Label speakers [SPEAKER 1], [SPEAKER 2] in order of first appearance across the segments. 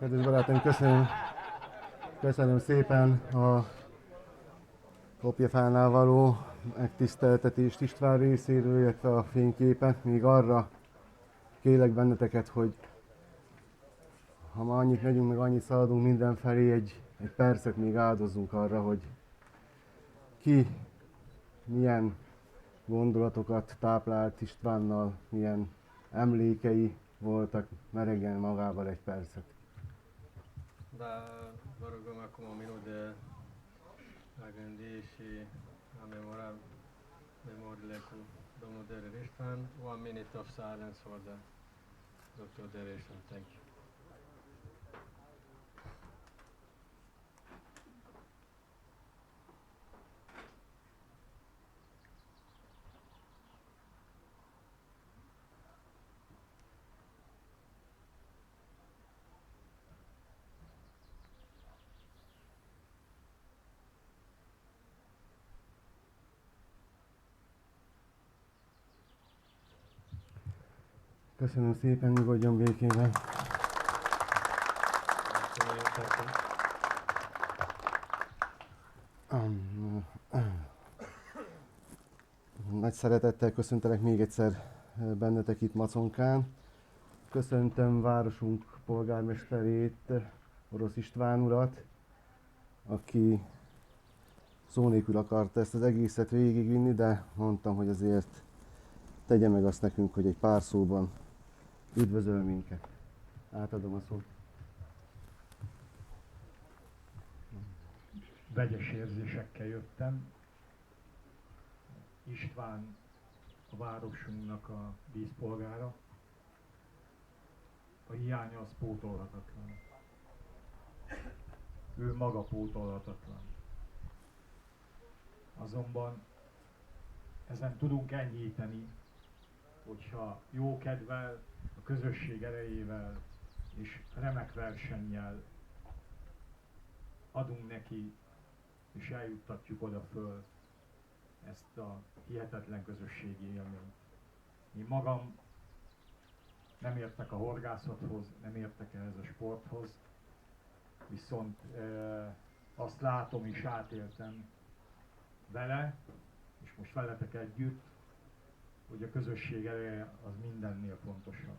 [SPEAKER 1] Kedves barátaim, köszönöm szépen a kopjafánál való megtiszteltetést István részéről, illetve a fényképet. Még arra kérlek benneteket, hogy ha ma annyit megyünk, meg annyit szaladunk mindenfelé, egy percet még áldozzunk arra, hogy ki milyen gondolatokat táplált Istvánnal, milyen emlékei voltak, meregjen magával egy percet.
[SPEAKER 2] Da vă rugăm acum un minut de a gândi și a memora memoriile cu domnul Derer István. 1 minute of silence for the Dr. Derer István. Thank you.
[SPEAKER 1] Köszönöm szépen, nyugodjon békében. Nagy szeretettel köszöntelek még egyszer bennetek itt Maconkán. Köszöntöm városunk polgármesterét, Orosz István urat, aki szó nélkül akarta ezt az egészet végigvinni, de mondtam, hogy azért tegye meg azt nekünk, hogy egy pár szóban üdvözöl minket. Átadom a szót.
[SPEAKER 3] Vegyes érzésekkel jöttem. István a városunknak a díszpolgára. A hiánya az pótolhatatlan. Ő maga pótolhatatlan. Azonban ezen tudunk enyhíteni, hogyha jó kedvel, a közösség erejével és remek versennyel adunk neki és eljuttatjuk oda föl ezt a hihetetlen közösségi élményt. Én magam nem értek a horgászathoz, nem értek ehhez a sporthoz, viszont azt látom és átéltem vele, és most veletek együtt, hogy a közösség ereje az mindennél fontosabb.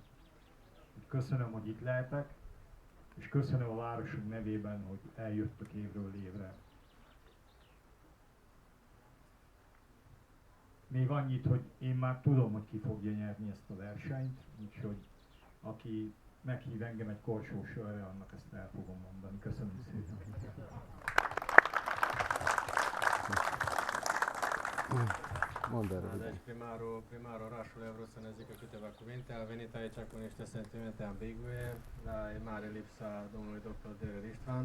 [SPEAKER 3] Köszönöm, hogy itt lehetek, és köszönöm a városunk nevében, hogy eljöttök évről évre. Még annyit, hogy én már tudom, hogy ki fogja nyerni ezt a versenyt, úgyhogy aki meghív engem egy korsó sörre, annak ezt el fogom mondani. Köszönöm szépen.
[SPEAKER 2] Deci primarul orașului a vrut să ne zică câteva cuvinte. A venit aici cu niște sentimente ambigue. Da, e mare lipsa domnului dr. Derer István,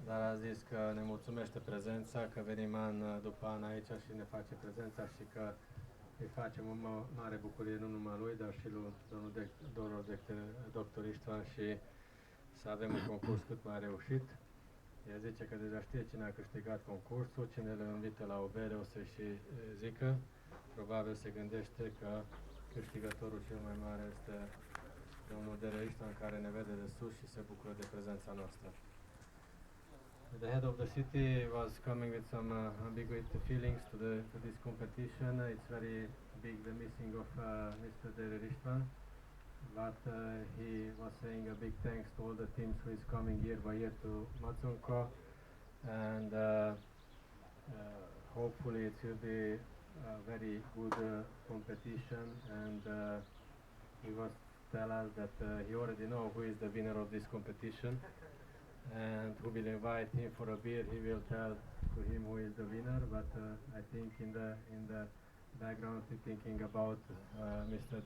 [SPEAKER 2] dar a zis că ne mulțumește prezența, că venim an după an aici și ne face prezența și că îi facem o mare bucurie nu numai lui, dar și lui domnul dr. István și să avem un concurs cât mai reușit. El zice că deja știe cine a câștigat concursul, cine le invită la o bere o să-i și zică. Probabil se gândește că câștigătorul cel mai mare este domnul Derer István, care ne vede de sus și se bucură de prezența noastră. The head of the city was coming with some ambiguity feelings to this competition. It's very big, the missing of Mr. Derer István. But he was saying a big thanks to all the teams who is coming year by year to Maconca, and hopefully it will be a very good competition, and he was tell us that he already know who is the winner of this competition, and who will invite him for a beer. He will tell to him who is the winner, but I think in the background he's thinking about Mr.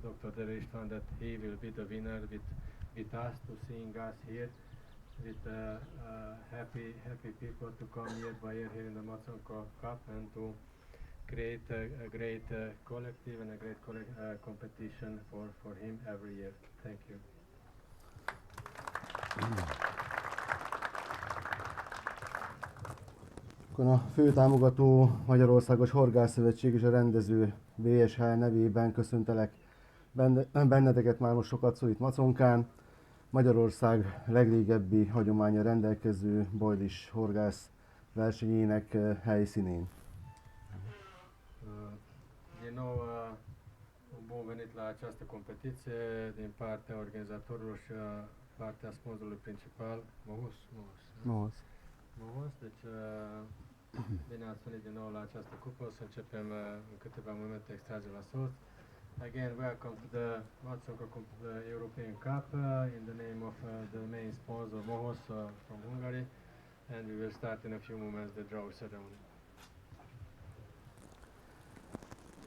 [SPEAKER 2] Dr. Derer István, that he will be the winner with us, to seeing us here with happy people to come year by year here in the Maconca Cup, and to create a great collective and a great competition for him every year. Thank you.
[SPEAKER 1] A főtámogató Magyarországos Horgászszövetség és a rendező VSH nevében köszöntelek benneteket már most sokat szó itt Maconkán. Magyarország legrégebbi hagyománya rendelkező bojlis horgász versenyének helyszínén.
[SPEAKER 2] Din nou, bun venit la această competiție din partea organizatorilor și partea sponsorului principal, Mohos. Deci, bine ați venit din nou la această cupă. O să începem în câteva momente extrage la sort. Again, welcome to the Matsunka European Cup in the name of the main sponsor Mohos from Hungary, and we will start in a few moments the draw ceremony.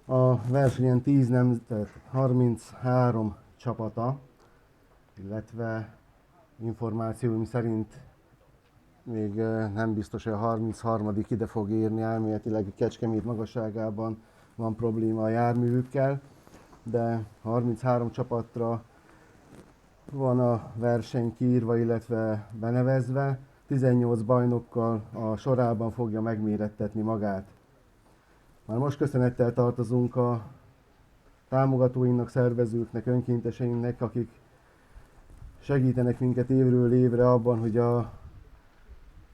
[SPEAKER 1] A versenyen 10 nemzet, 33 csapata, illetve információim szerint még nem biztos, hogy a 33. ide fog érni, elméletileg Kecskemét magasságában van probléma a járművükkel, de 33 csapatra van a verseny kiírva, illetve benevezve, 18 bajnokkal a sorában fogja megmérettetni magát. Már most köszönettel tartozunk a támogatóinknak, szervezőknek, önkénteseinknek, akik segítenek minket évről évre abban, hogy a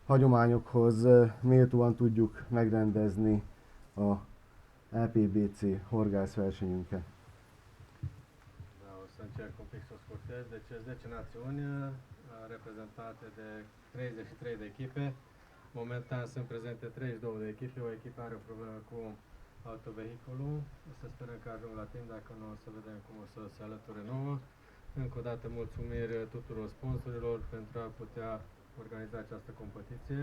[SPEAKER 1] hagyományokhoz méltóan tudjuk megrendezni a LPBC horgászversenyünket.
[SPEAKER 2] Da, o să încerc un pic să o scurtez. Deci 10 națiuni reprezentate de 33 de echipe. Momentan sunt prezente 32 de echipe. O echipă are o problemă cu autovehiculul. O să sperăm că ajung la timp, dacă nu o să vedem cum o să se alăture nouă. Încă o dată mulțumiri tuturor sponsorilor pentru a putea organiza această competiție.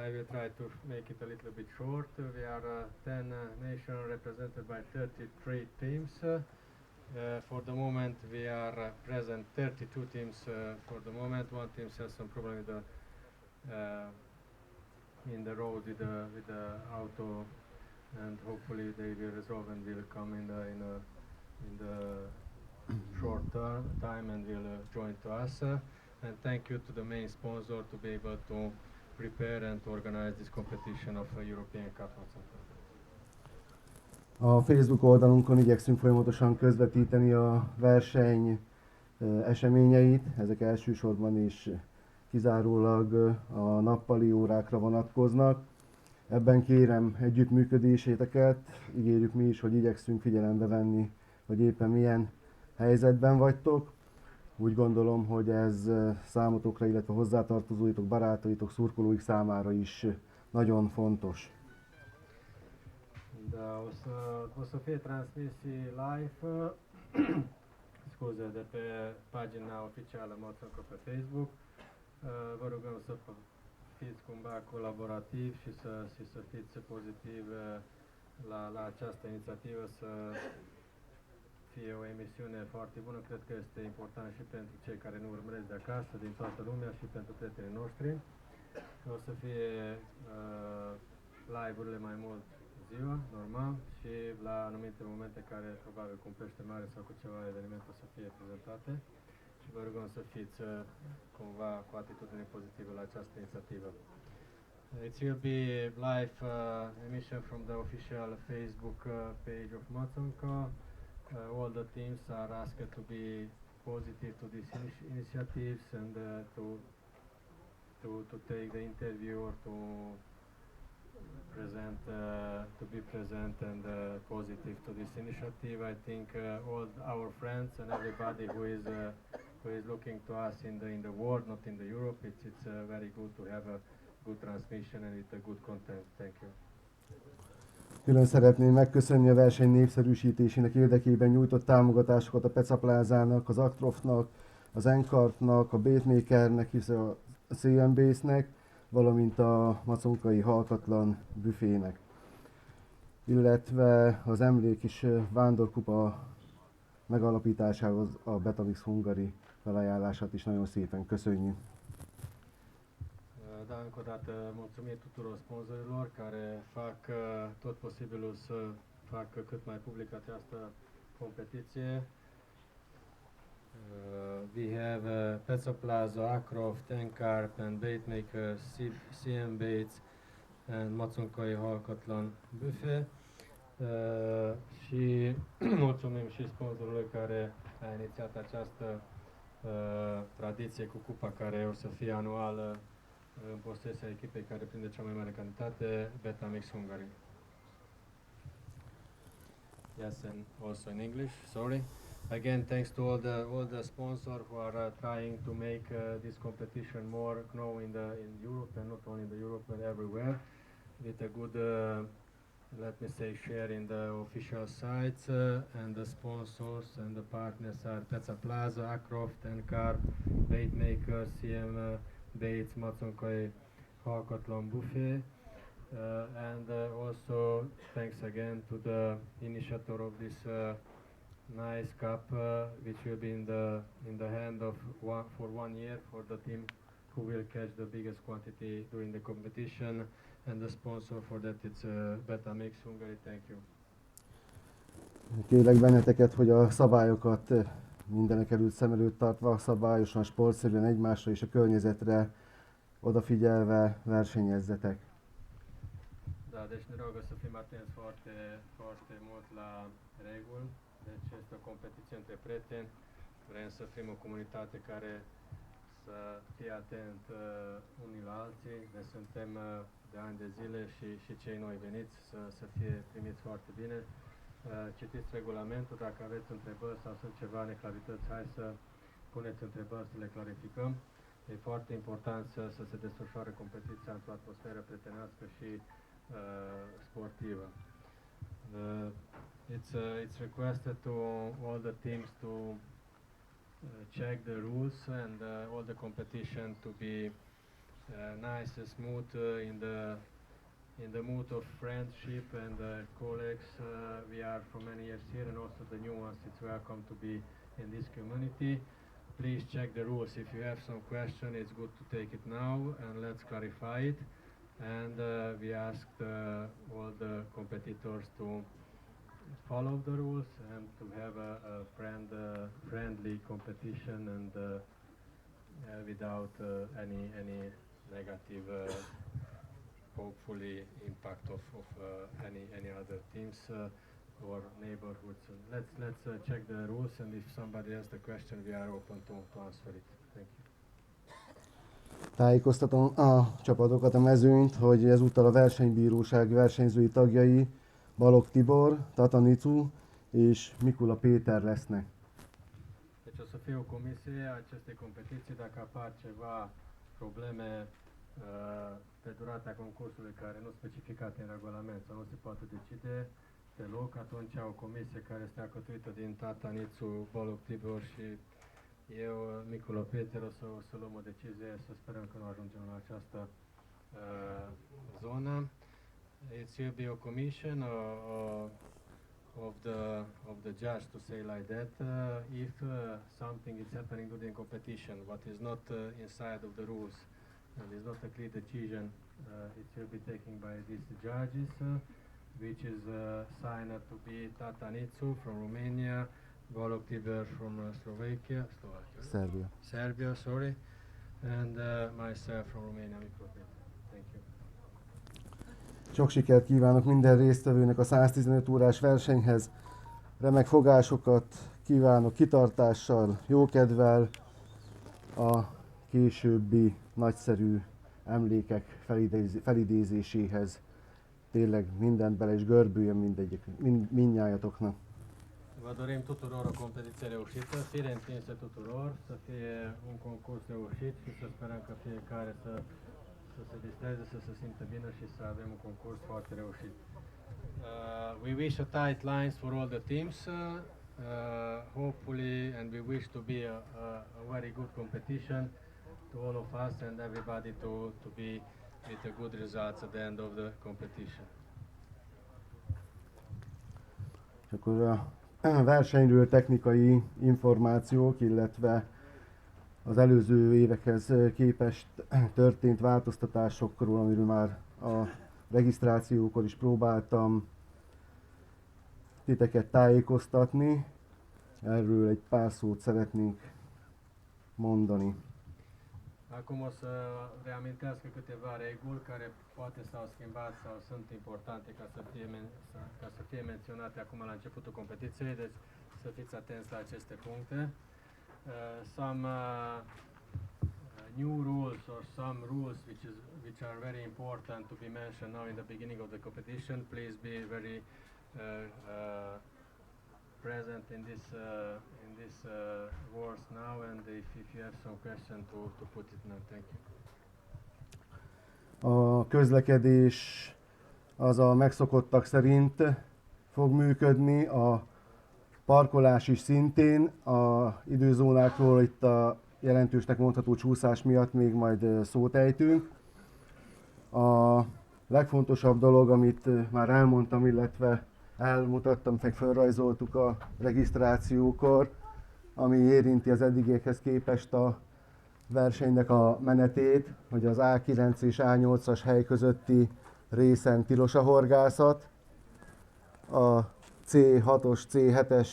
[SPEAKER 2] I will try to make it a little bit short. We are 10 nations represented by 33 teams. For the moment we are present 32 teams for the moment. One team has some problem with the in the road with the auto, and hopefully they will resolve and will come in the short time and will join to us. And thank you to the main sponsor to be able to prepare and to organize this competition of European Cup.
[SPEAKER 1] A Facebook oldalunkon igyekszünk folyamatosan közvetíteni a verseny eseményeit, ezek elsősorban és kizárólag a nappali órákra vonatkoznak. Ebben kérem együttműködéséteket, ígérjük mi is, hogy igyekszünk figyelembe venni, hogy éppen milyen helyzetben vagytok. Úgy gondolom, hogy ez számotokra, illetve hozzátartozóitok, barátaitok, szurkolóik számára is nagyon fontos.
[SPEAKER 2] Da, o să fie transmisii live, scuze, de pe pagina oficială Matsunka pe Facebook. Vă rugăm să fiți cumva colaborativi și să fiți pozitiv la această inițiativă, să fie o emisiune foarte bună. Cred că este important și pentru cei care nu urmăresc de acasă, din toată lumea, și pentru prietenii noștri. O să fie live-urile mai mult ziua, normal, și la anumite momente care probabil cu un pește mare sau cu ceva eveniment o să fie prezentate. Și vă rugăm să fiți cumva cu atitudine pozitivă la această inițiativă. It will be live emission from the official Facebook page of Matsunka. All the teams are asked to be positive to these initiatives and to take the interview or to be present and positive to this initiative. I think all our friends and everybody who is looking to us in the world, not in the Europe, it's very good to have a good transmission and with a good content. Thank you.
[SPEAKER 1] Külön szeretném megköszönni a verseny népszerűsítésének érdekében nyújtott támogatásokat a Peca Plázának, az Actrofnak, az Enkartnak, a Baitmakernek, hisz a CM-Base-nek, valamint a Matsunkai Halkatlan Büfének, illetve az emlékis vándorkupa megalapításához a Betamix Hungary felajánlását is nagyon szépen köszönjük.
[SPEAKER 2] Da, încă o dată mulțumim tuturor sponsorilor care fac tot posibilul să facă cât mai public această competiție. We have Peca Plaza, Acroft, Encarp and Baitmaker, CM Baits and Matsunkai Halkatlan Buffet. Și mulțumim și sponsorului care a inițiat această tradiție cu cupa care o să fie anuală în posesia echipei care prinde cea mai mare cantitate, Betamix Hungary. Yes, and also in English, sorry. Again, thanks to all the sponsors who are trying to make this competition more known in Europe, and not only in the Europe but everywhere, with a good, let me say, share in the official sites, and the sponsors and the partners are Teca Plaza, Acroft, Encar, Baitmaker, CM Baits, Matsonkoi, Halkatlan Buffet. And also thanks again to the initiator of this nice cup, which will be in the hand of for 1 year for the team who will catch the biggest quantity during the competition, and the sponsor for that it's Betamix Hungary. Thank you.
[SPEAKER 1] Kérlek benneteket, hogy a szabályokat mindenek előtt szem előtt tartva, szabályosan, sportszerűen egymásra és a környezetre odafigyelve versenyezzetek.
[SPEAKER 2] Da, deci ne rog să fim atenți foarte, foarte mult la reguli. Deci este o competiție între prieteni. Vrem să fim o comunitate care să fie atent unii la alții. Ne suntem de ani de zile și cei noi veniți să fie primiți foarte bine. Citiți regulamentul, dacă aveți întrebări sau sunt ceva neclarități, hai să puneți întrebări să le clarificăm. E foarte important să se desfășoare competiția într-o atmosferă prietenească și sportivă. It's requested to all the teams to check the rules and all the competition to be nice and smooth in the mood of friendship and colleagues. We are for many years here, and also the new ones. It's welcome to be in this community. Please check the rules. If you have some question, it's good to take it now and let's clarify it. And we asked all the competitors to follow the rules and to have a friendly competition, and without any negative, hopefully, impact of any other teams or neighborhoods. Let's check the rules, and if somebody has the question, we are open to answer it. Thank you.
[SPEAKER 1] Tájékoztatom a csapatokat, a mezőnyt, hogy ezúttal a versenybíróság versenyzői tagjai Balog Tibor, Tatanicu és Mikula Péter lesznek.
[SPEAKER 2] Deci o să fie o comisie a acestei competiții. Dacă apar ceva probleme pe durata concursului care nu specificate în regulament sau nu se poate decide deloc, atunci o comisie care este alcătuită din Tatanicu, Balog Tibor și eu, Mikula Péter, o să luăm o decizie, să sperăm că nu ajungem la această zonă. It will be a commission of the judge, to say like that, if something is happening during competition what is not inside of the rules and is not a clear decision, it will be taken by these judges, which is signed to be Tatanicu from Romania, Balog Tibor from Slovakia, Serbia, sorry, and myself from Romania, Mikula Péter. Thank you.
[SPEAKER 1] Sok sikert kívánok minden résztvevőnek a 115 órás versenyhez. Remek fogásokat kívánok kitartással, jókedvel a későbbi nagyszerű emlékek felidézéséhez. Tényleg mindent bele is görbüljön mindnyájatoknak.
[SPEAKER 2] Vă dorim tuturor o competiție reușită, fire întinse tuturor, să fie un concurs reușit și să sperăm că fiecare să se distreze, să se simtă bine și să avem un concurs foarte reușit. We wish a tight lines for all the teams, hopefully, and we wish to be a very good competition to all of us and everybody to be with a good results at the end of the competition.
[SPEAKER 1] És akkor a versenyről technikai információk, illetve az előző évekhez képest történt változtatásokról, amiről már a regisztrációkor is próbáltam titeket tájékoztatni. Erről egy pár szót szeretnénk mondani.
[SPEAKER 2] Acum o să reamintească câteva reguli care poate s-au schimbat sau sunt importante ca să fie menționate acum la începutul competiției. Deci să fiți atenți la aceste puncte. Some new rules or some rules which are very important to be mentioned now in the beginning of the competition. Please be very present in this words now, and if you have some question to put it now. Thank you.
[SPEAKER 1] A közlekedés az a megszokottak szerint fog működni, a parkolás is szintén, a időzónákról itt a jelentősnek mondható csúszás miatt még majd szót ejtünk. A legfontosabb dolog, amit már elmondtam, illetve elmutattam, meg felrajzoltuk a regisztrációkor, ami érinti az eddigiekhez képest a versenynek a menetét, hogy az A9 és A8-as hely közötti részen tilos a horgászat, a C6-os, C7-es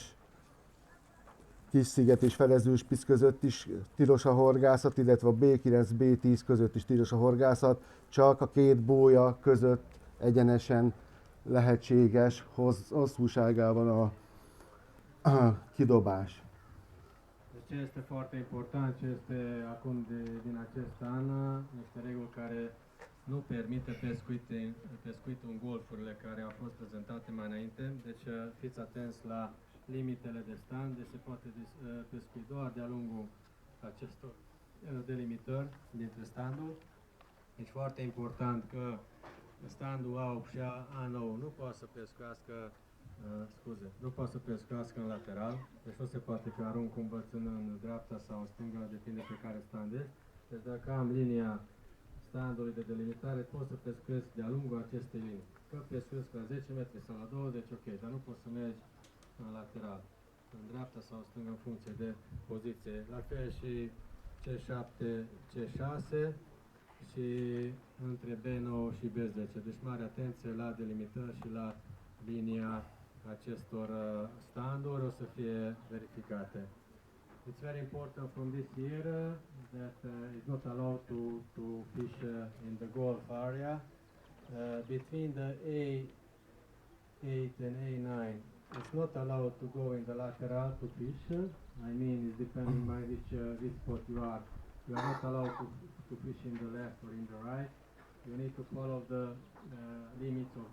[SPEAKER 1] Kis-sziget és Felezőspisz között is tilos a horgászat, illetve a B9, B10 között is tilos a horgászat, csak a két bója között egyenesen lehetséges hosszúságában a kidobás.
[SPEAKER 2] Ce este foarte important, ce este acum din acest an, niște reguli care nu permite pescuitul în golfurile care au fost prezentate mai înainte, deci fiți atenți la limitele de stand, deci se poate pescui doar de-a lungul acestor delimitări dintre standuri. Deci foarte important că standul A8 și A9 nu poate să pescuiască nu poate să pescuiască în lateral, deci nu se poate că arunc un bățân în dreapta sau în stânga, depinde pe care stand ești. Deci dacă am linia standului de delimitare, pot să pescuiesc de-a lungul acestei linii. Că pescuiesc la 10 metri sau la 20, ok, dar nu poți să mergi în lateral, în dreapta sau în stânga, în funcție de poziție. La fel și C7, C6 și între B9 și B10. Deci mare atenție la delimitări și la linia acestor standuri o să fie verificate. It's very important from this year that it's not allowed to fish in the Gulf area. Between the A8 and A9, it's not allowed to go in the lateral to fish. I mean, it's depending by which spot you are. You are not allowed to fish in the left or in the right. You need to follow the limits of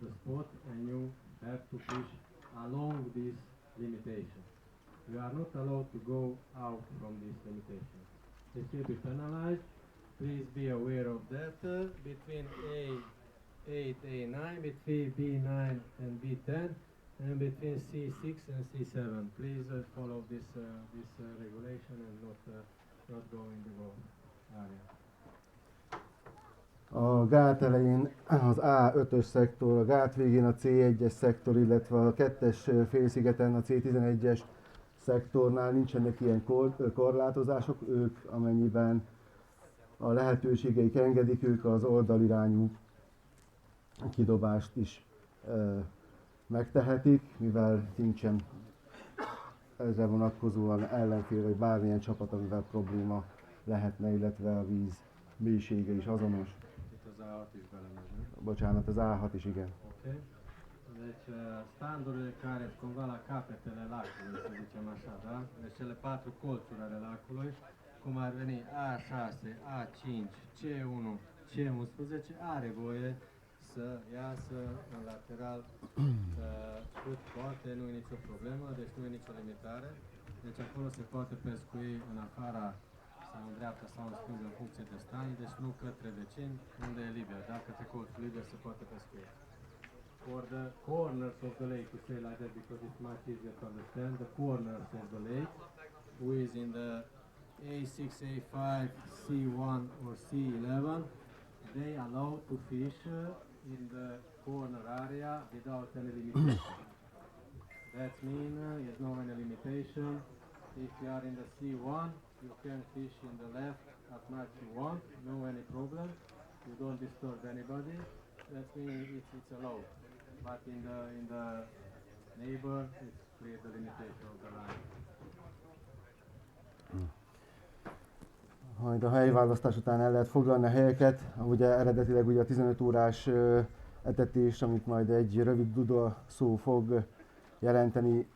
[SPEAKER 2] the spot, and you have to fish along this limitation. You are not allowed to go out from this limitation. This will be penalized. Please be aware of that. Between A8, A9, between B9 and B10, and between C6 and C7. Please follow this regulation and not go in the wrong area.
[SPEAKER 1] A gát elején az A5-ös szektor, a gát végén a C1-es szektor, illetve a 2-es félszigeten a C11-es szektornál nincsenek ilyen korlátozások, ők amennyiben a lehetőségeik engedik, ők az oldalirányú kidobást is megtehetik, mivel nincsen ezzel vonatkozóan ellenfél vagy bármilyen csapat, amivel probléma lehetne, illetve a víz mélysége is azonos.
[SPEAKER 2] Itt az A6 is belemegy, nem?
[SPEAKER 1] Bocsánat, az A6 is igen.
[SPEAKER 2] Ok. Deci standurile care sunt cumva la capetele lacului, să zicem așa, da? Deci cele 4 colțuri ale lacului, cum ar veni A6, A5, C1, C11, are voie să iasă în lateral cât poate, nu e nicio problemă, deci nu e nicio limitare. Deci acolo se poate pescui în afara sau în dreapta sau în stânga în funcție de stand, deci nu către vecini, unde e liber. Dacă către colțul liber se poate pescui. For the corners of the lake, we say like that because it's much easier to understand, the corners of the lake, who is in the A6, A5, C1 or C11, they allow to fish in the corner area without any limitation. That means there's no any limitation. If you are in the C1, you can fish in the left as much you want, no any problem. You don't disturb anybody. That means it's allowed. But in the neighbor, it's clear the limitation of the line.
[SPEAKER 1] Majd a helyválasztás után el lehet foglalni a helyeket. Ugye eredetileg ugye a 15 órás etetés, amit majd egy rövid duda szó fog jelenteni,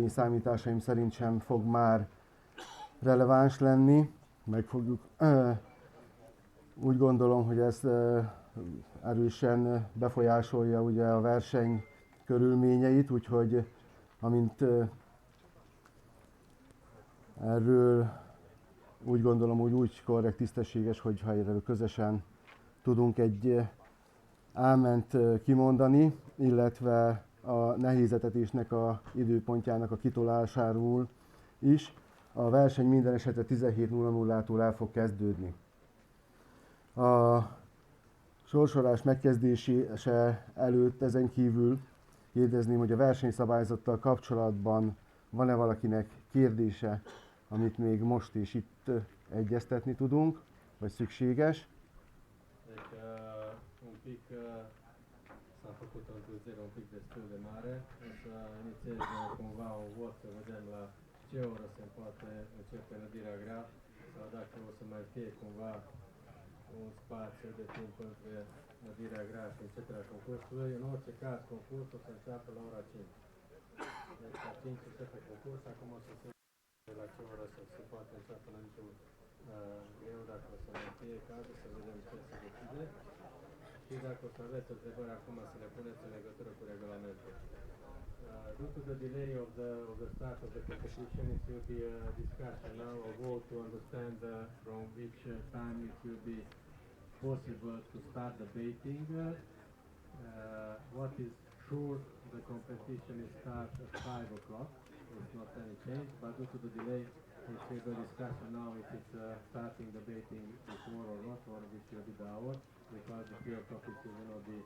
[SPEAKER 1] számításaim szerint sem fog már releváns lenni. Meg fogjuk, úgy gondolom, hogy ez erősen befolyásolja ugye a verseny körülményeit, úgyhogy amint erről úgy gondolom, hogy úgy korrekt, tisztességes, hogyha erről közösen tudunk egy áment kimondani, illetve a nehézetetésnek a időpontjának a kitolásáról is. A verseny minden esetre 17:00-tól el fog kezdődni. A sorsolás megkezdése előtt ezen kívül kérdezném, hogy a versenyszabályzattal kapcsolatban van-e valakinek kérdése, amit még most is itt egyeztetni tudunk, vagy szükséges.
[SPEAKER 2] S-a făcut un crucer un pic destul de mare, o să inițiez cumva un vot să vedem la ce oră se poate începe nădirea grea sau dacă o să mai fie cumva un spațiu de timp între nădirea grea și începerea concursului. În orice caz, concursul se începe la ora 5. Deci la 5 începe concurs, acum o să se la ce oră se poate începe năditul greu, dacă o să mai fie cazul, să vedem ce se decide. Și dacă o să aveți întrebări acum să le puneți în legătură cu regulamentul. Due to the delay of the start of the competition, it will be a discussion now, a vote to understand from which time it will be possible to start the baiting. What is sure, the competition is start at 5 o'clock. There's not any change, but due to the delay, it will be a discussion now if it's starting the baiting before or not, or which will be the hour, because the 3 o'clock it will not be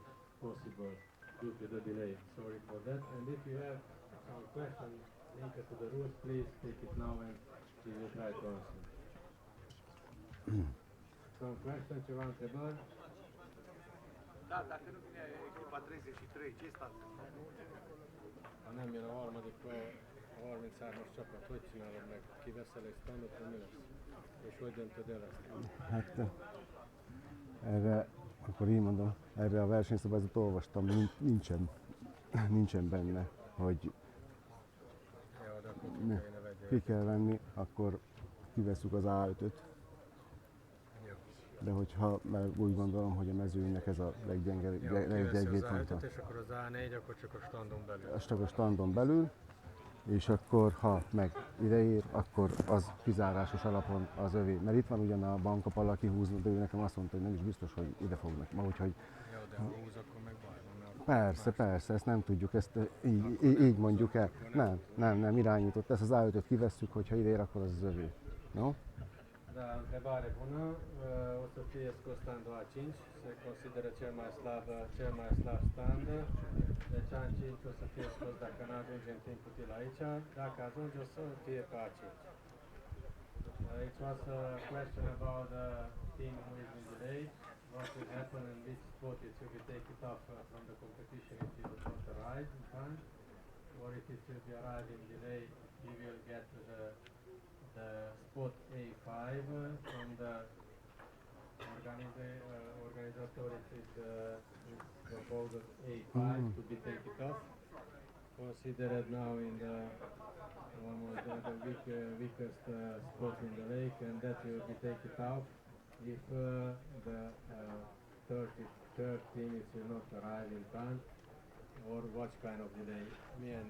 [SPEAKER 2] possible due to the delay. Sorry for that. And if you have some questions linked to the rules, please take it now and we will try to answer. Some questions, ceva întrebări?
[SPEAKER 4] Da, dacă nu vine echipa 33, ce stați?
[SPEAKER 2] Ha nem jön a harmadikra, a 33-as csapat, hogy csinálod meg? Kiveszel egy standot, vagy mi lesz? És hogy döntöd el ezt?
[SPEAKER 1] Hát erre, akkor így mondom, erre a versenyszabályzatot olvastam, nincsen benne, hogy
[SPEAKER 2] Jó, de akkor
[SPEAKER 1] ki kell venni, akkor kivesszük az A5-öt.
[SPEAKER 2] Jó.
[SPEAKER 1] De hogyha, mert úgy gondolom, hogy a mezőnynek ez a leggyengébb pontja.
[SPEAKER 2] És akkor az A4, akkor csak a standon belül.
[SPEAKER 1] Csak a standon belül, és akkor ha meg ideér, akkor az kizárásos alapon az övé. Mert itt van ugyan a bankapal, aki húzna, de ő nekem azt mondta, hogy nem is biztos, hogy ide fognak ma, úgyhogy
[SPEAKER 2] Jó, de ha húz, akkor meg baj van.
[SPEAKER 1] persze, ezt nem tudjuk, ezt így mondjuk el. Nem, irányított. Ezt az A5-öt kivesszük, hogyha ide ér, akkor az az övé. No?
[SPEAKER 2] Da, întrebare bună. O să fie scos standul A5, se consideră cel mai slab stand. Deci A5 o să fie scos dacă nu ajunge în timp util aici. Dacă ajunge, o să fie pe A5. It was a question about the team who is in delay. What will happen and which spot it will be taken off from the competition if it will not arrive in time. Or if it will be arriving delay, he will get the spot A5 from the organizator. It is proposed A5 to be taken off. Considered now in the almost the weakest spot in the lake, and that will be taken off if the third team is will not arrive in time, or what kind of delay. Milyen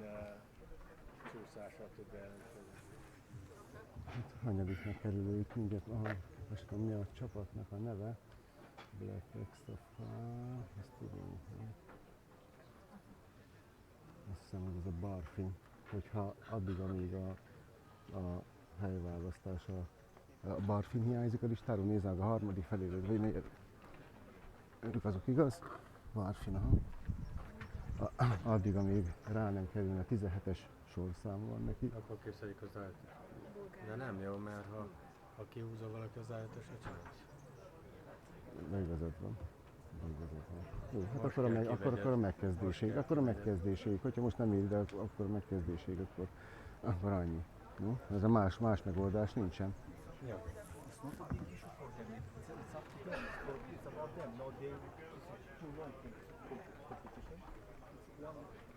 [SPEAKER 2] csúszásra tud bejelentkezni.
[SPEAKER 1] Hanyadiknak kerülő itt mindjárt, most tudom, mi a csapatnak a neve. Black Extra Far, ezt tudom. Azt hiszem, hogy ez a Barfin, hogyha addig, amíg a helyválasztás a Barfin hiányzik a listáról, nézd meg a harmadik feléről, vagy ők azok, igaz? Barfin, aha. Addig, amíg rá nem kerülne, a 17-es sorszám van neki.
[SPEAKER 2] Akkor képzeljük az ájt. De nem jó, mert ha kihúzza valaki az ájtosra, csinálsz.
[SPEAKER 1] Igazad van. Jó, hát akkor a megkezdéséig. Hogyha most nem ír, de akkor a megkezdéséig, akkor annyi. No? Ez a más megoldás nincsen.
[SPEAKER 2] Jó.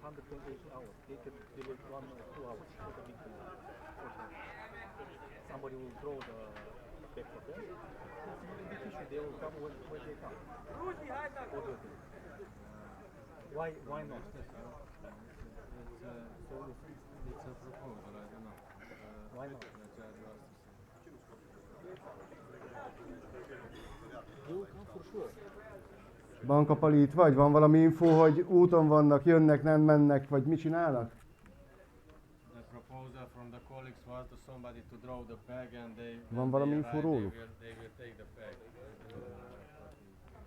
[SPEAKER 5] 128 hours. They can delay 1 or 2 hours for the meeting. Somebody will draw the back for them. It's not a big issue. They will come when they come. What do you think? Why not?
[SPEAKER 2] It's a proposal, I don't know.
[SPEAKER 5] Why not?
[SPEAKER 2] Let's add yours to say.
[SPEAKER 5] They will come for sure.
[SPEAKER 1] Bankapali, itt vagy? Van valami info, hogy úton vannak, jönnek, nem mennek, vagy mit csinálnak?
[SPEAKER 2] The proposal from the colleagues was to somebody to draw the peg and they
[SPEAKER 1] Van
[SPEAKER 2] when
[SPEAKER 1] valami
[SPEAKER 2] they
[SPEAKER 1] info
[SPEAKER 2] arrive,
[SPEAKER 1] róluk?
[SPEAKER 2] they will take the peg.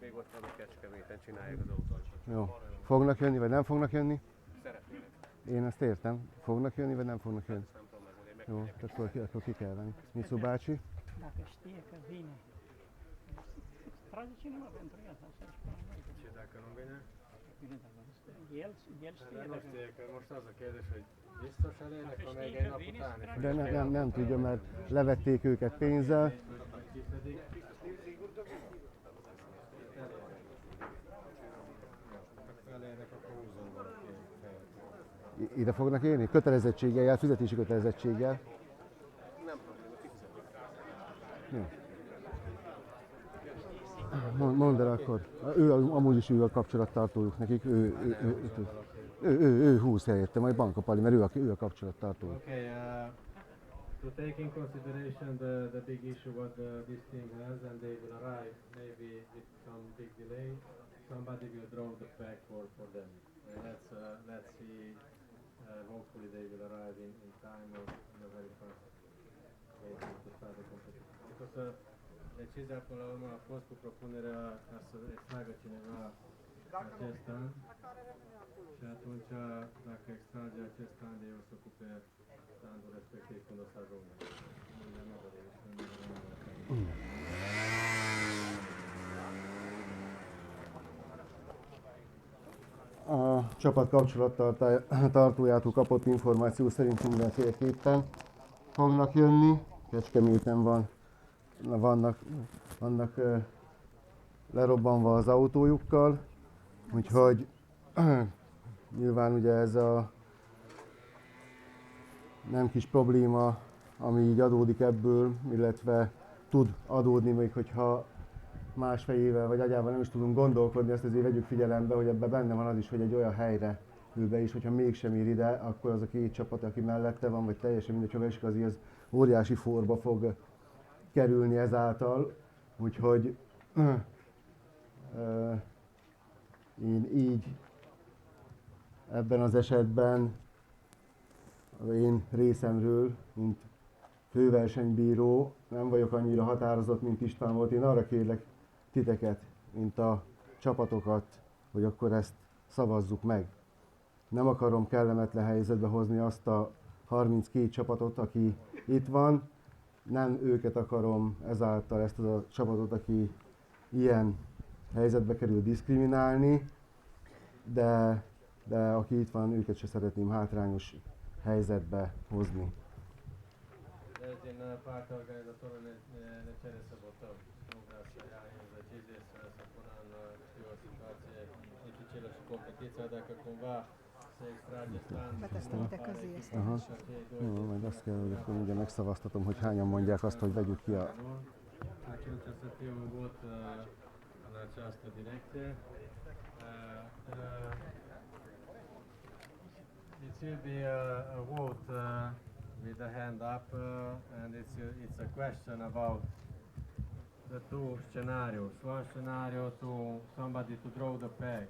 [SPEAKER 6] Még ott van a Kecskeméten, csinálják az autót.
[SPEAKER 1] Jó. Fognak jönni, vagy nem fognak jönni?
[SPEAKER 6] Szeretnének.
[SPEAKER 1] Én ezt értem. Fognak jönni, vagy nem fognak jönni?
[SPEAKER 6] Nem tudom megmondani,
[SPEAKER 1] Jó,
[SPEAKER 6] megmondják.
[SPEAKER 1] akkor ki kell venni. Micu bácsi?
[SPEAKER 7] Dacă știe că vine, trage cineva pentru el, asta își spune noi.
[SPEAKER 2] Și dacă nu vine?
[SPEAKER 7] Bine, dacă nu știe. El
[SPEAKER 2] De
[SPEAKER 7] știe.
[SPEAKER 2] nu
[SPEAKER 7] Dacă
[SPEAKER 2] știe, că most az a kérdés, hogy biztos elérnek, ha még egy nap után is.
[SPEAKER 1] De nem tudja, mert levették őket pénzzel.
[SPEAKER 2] Vagy kifedik. Elérnek, akkor húzom valaki helyet.
[SPEAKER 1] Ide fognak élni? Kötelezettséggel, fizetési kötelezettséggel.
[SPEAKER 6] Nem probléma, kifizetik.
[SPEAKER 1] Jó. Mondd el akkor. Amúgy is ő a kapcsolattartójuk nekik. Ő húz helyette, majd Bankapali, mert ő a kapcsolattartójuk.
[SPEAKER 2] Okay, to take in consideration the big issue what this team has, and they will arrive maybe with some big delay, somebody will draw the pack for them. Let's see, hopefully they will arrive in time or in a very fast way to start the competition. Because deciziea până la urmă a fost cu propunerea ca să extragă cineva acest an și atunci dacă extrage acest an ei o să ocupe anul respectiv când o să ajungă.
[SPEAKER 1] A csapat kapcsolattartójától kapott információ szerint mindenféleképpen fognak jönni. Kecskeméten vannak lerobbanva az autójukkal, úgyhogy nyilván ugye ez a nem kis probléma, ami így adódik ebből, illetve tud adódni, még hogyha más fejével vagy agyával nem is tudunk gondolkodni, ezt azért vegyük figyelembe, hogy ebben benne van az is, hogy egy olyan helyre ül be is, hogyha mégsem ér ide, akkor az a két csapat, aki mellette van, vagy teljesen mindegy, hova esik, azért az óriási forba fog kerülni ezáltal. Úgyhogy én így ebben az esetben az én részemről, mint főversenybíró, nem vagyok annyira határozott, mint István volt. Én arra kérlek titeket, mint a csapatokat, hogy akkor ezt szavazzuk meg. Nem akarom kellemetlen helyzetbe hozni azt a 32 csapatot, aki itt van. Nem őket akarom ezáltal, ezt a csapatot, aki ilyen helyzetbe kerül, diszkriminálni, de aki itt van, őket se szeretném hátrányos helyzetbe hozni.
[SPEAKER 2] Din partea organizatorului ne cere să votăm. Nu vrea să ia în decizie să pună în o situație dificilă și competiția, dacă cumva se extrage standul.
[SPEAKER 8] Betesztelitek közé ezt.
[SPEAKER 1] Aha. Jó, majd azt kell, hogy akkor mindjárt megszavaztatom, hogy hányan mondják azt, hogy vegyük ki a...
[SPEAKER 2] Atunci o să fie un vot în această direcție. It will be a vote with a hand up, and it's a question about the two scenarios. One scenario to somebody to draw the peg,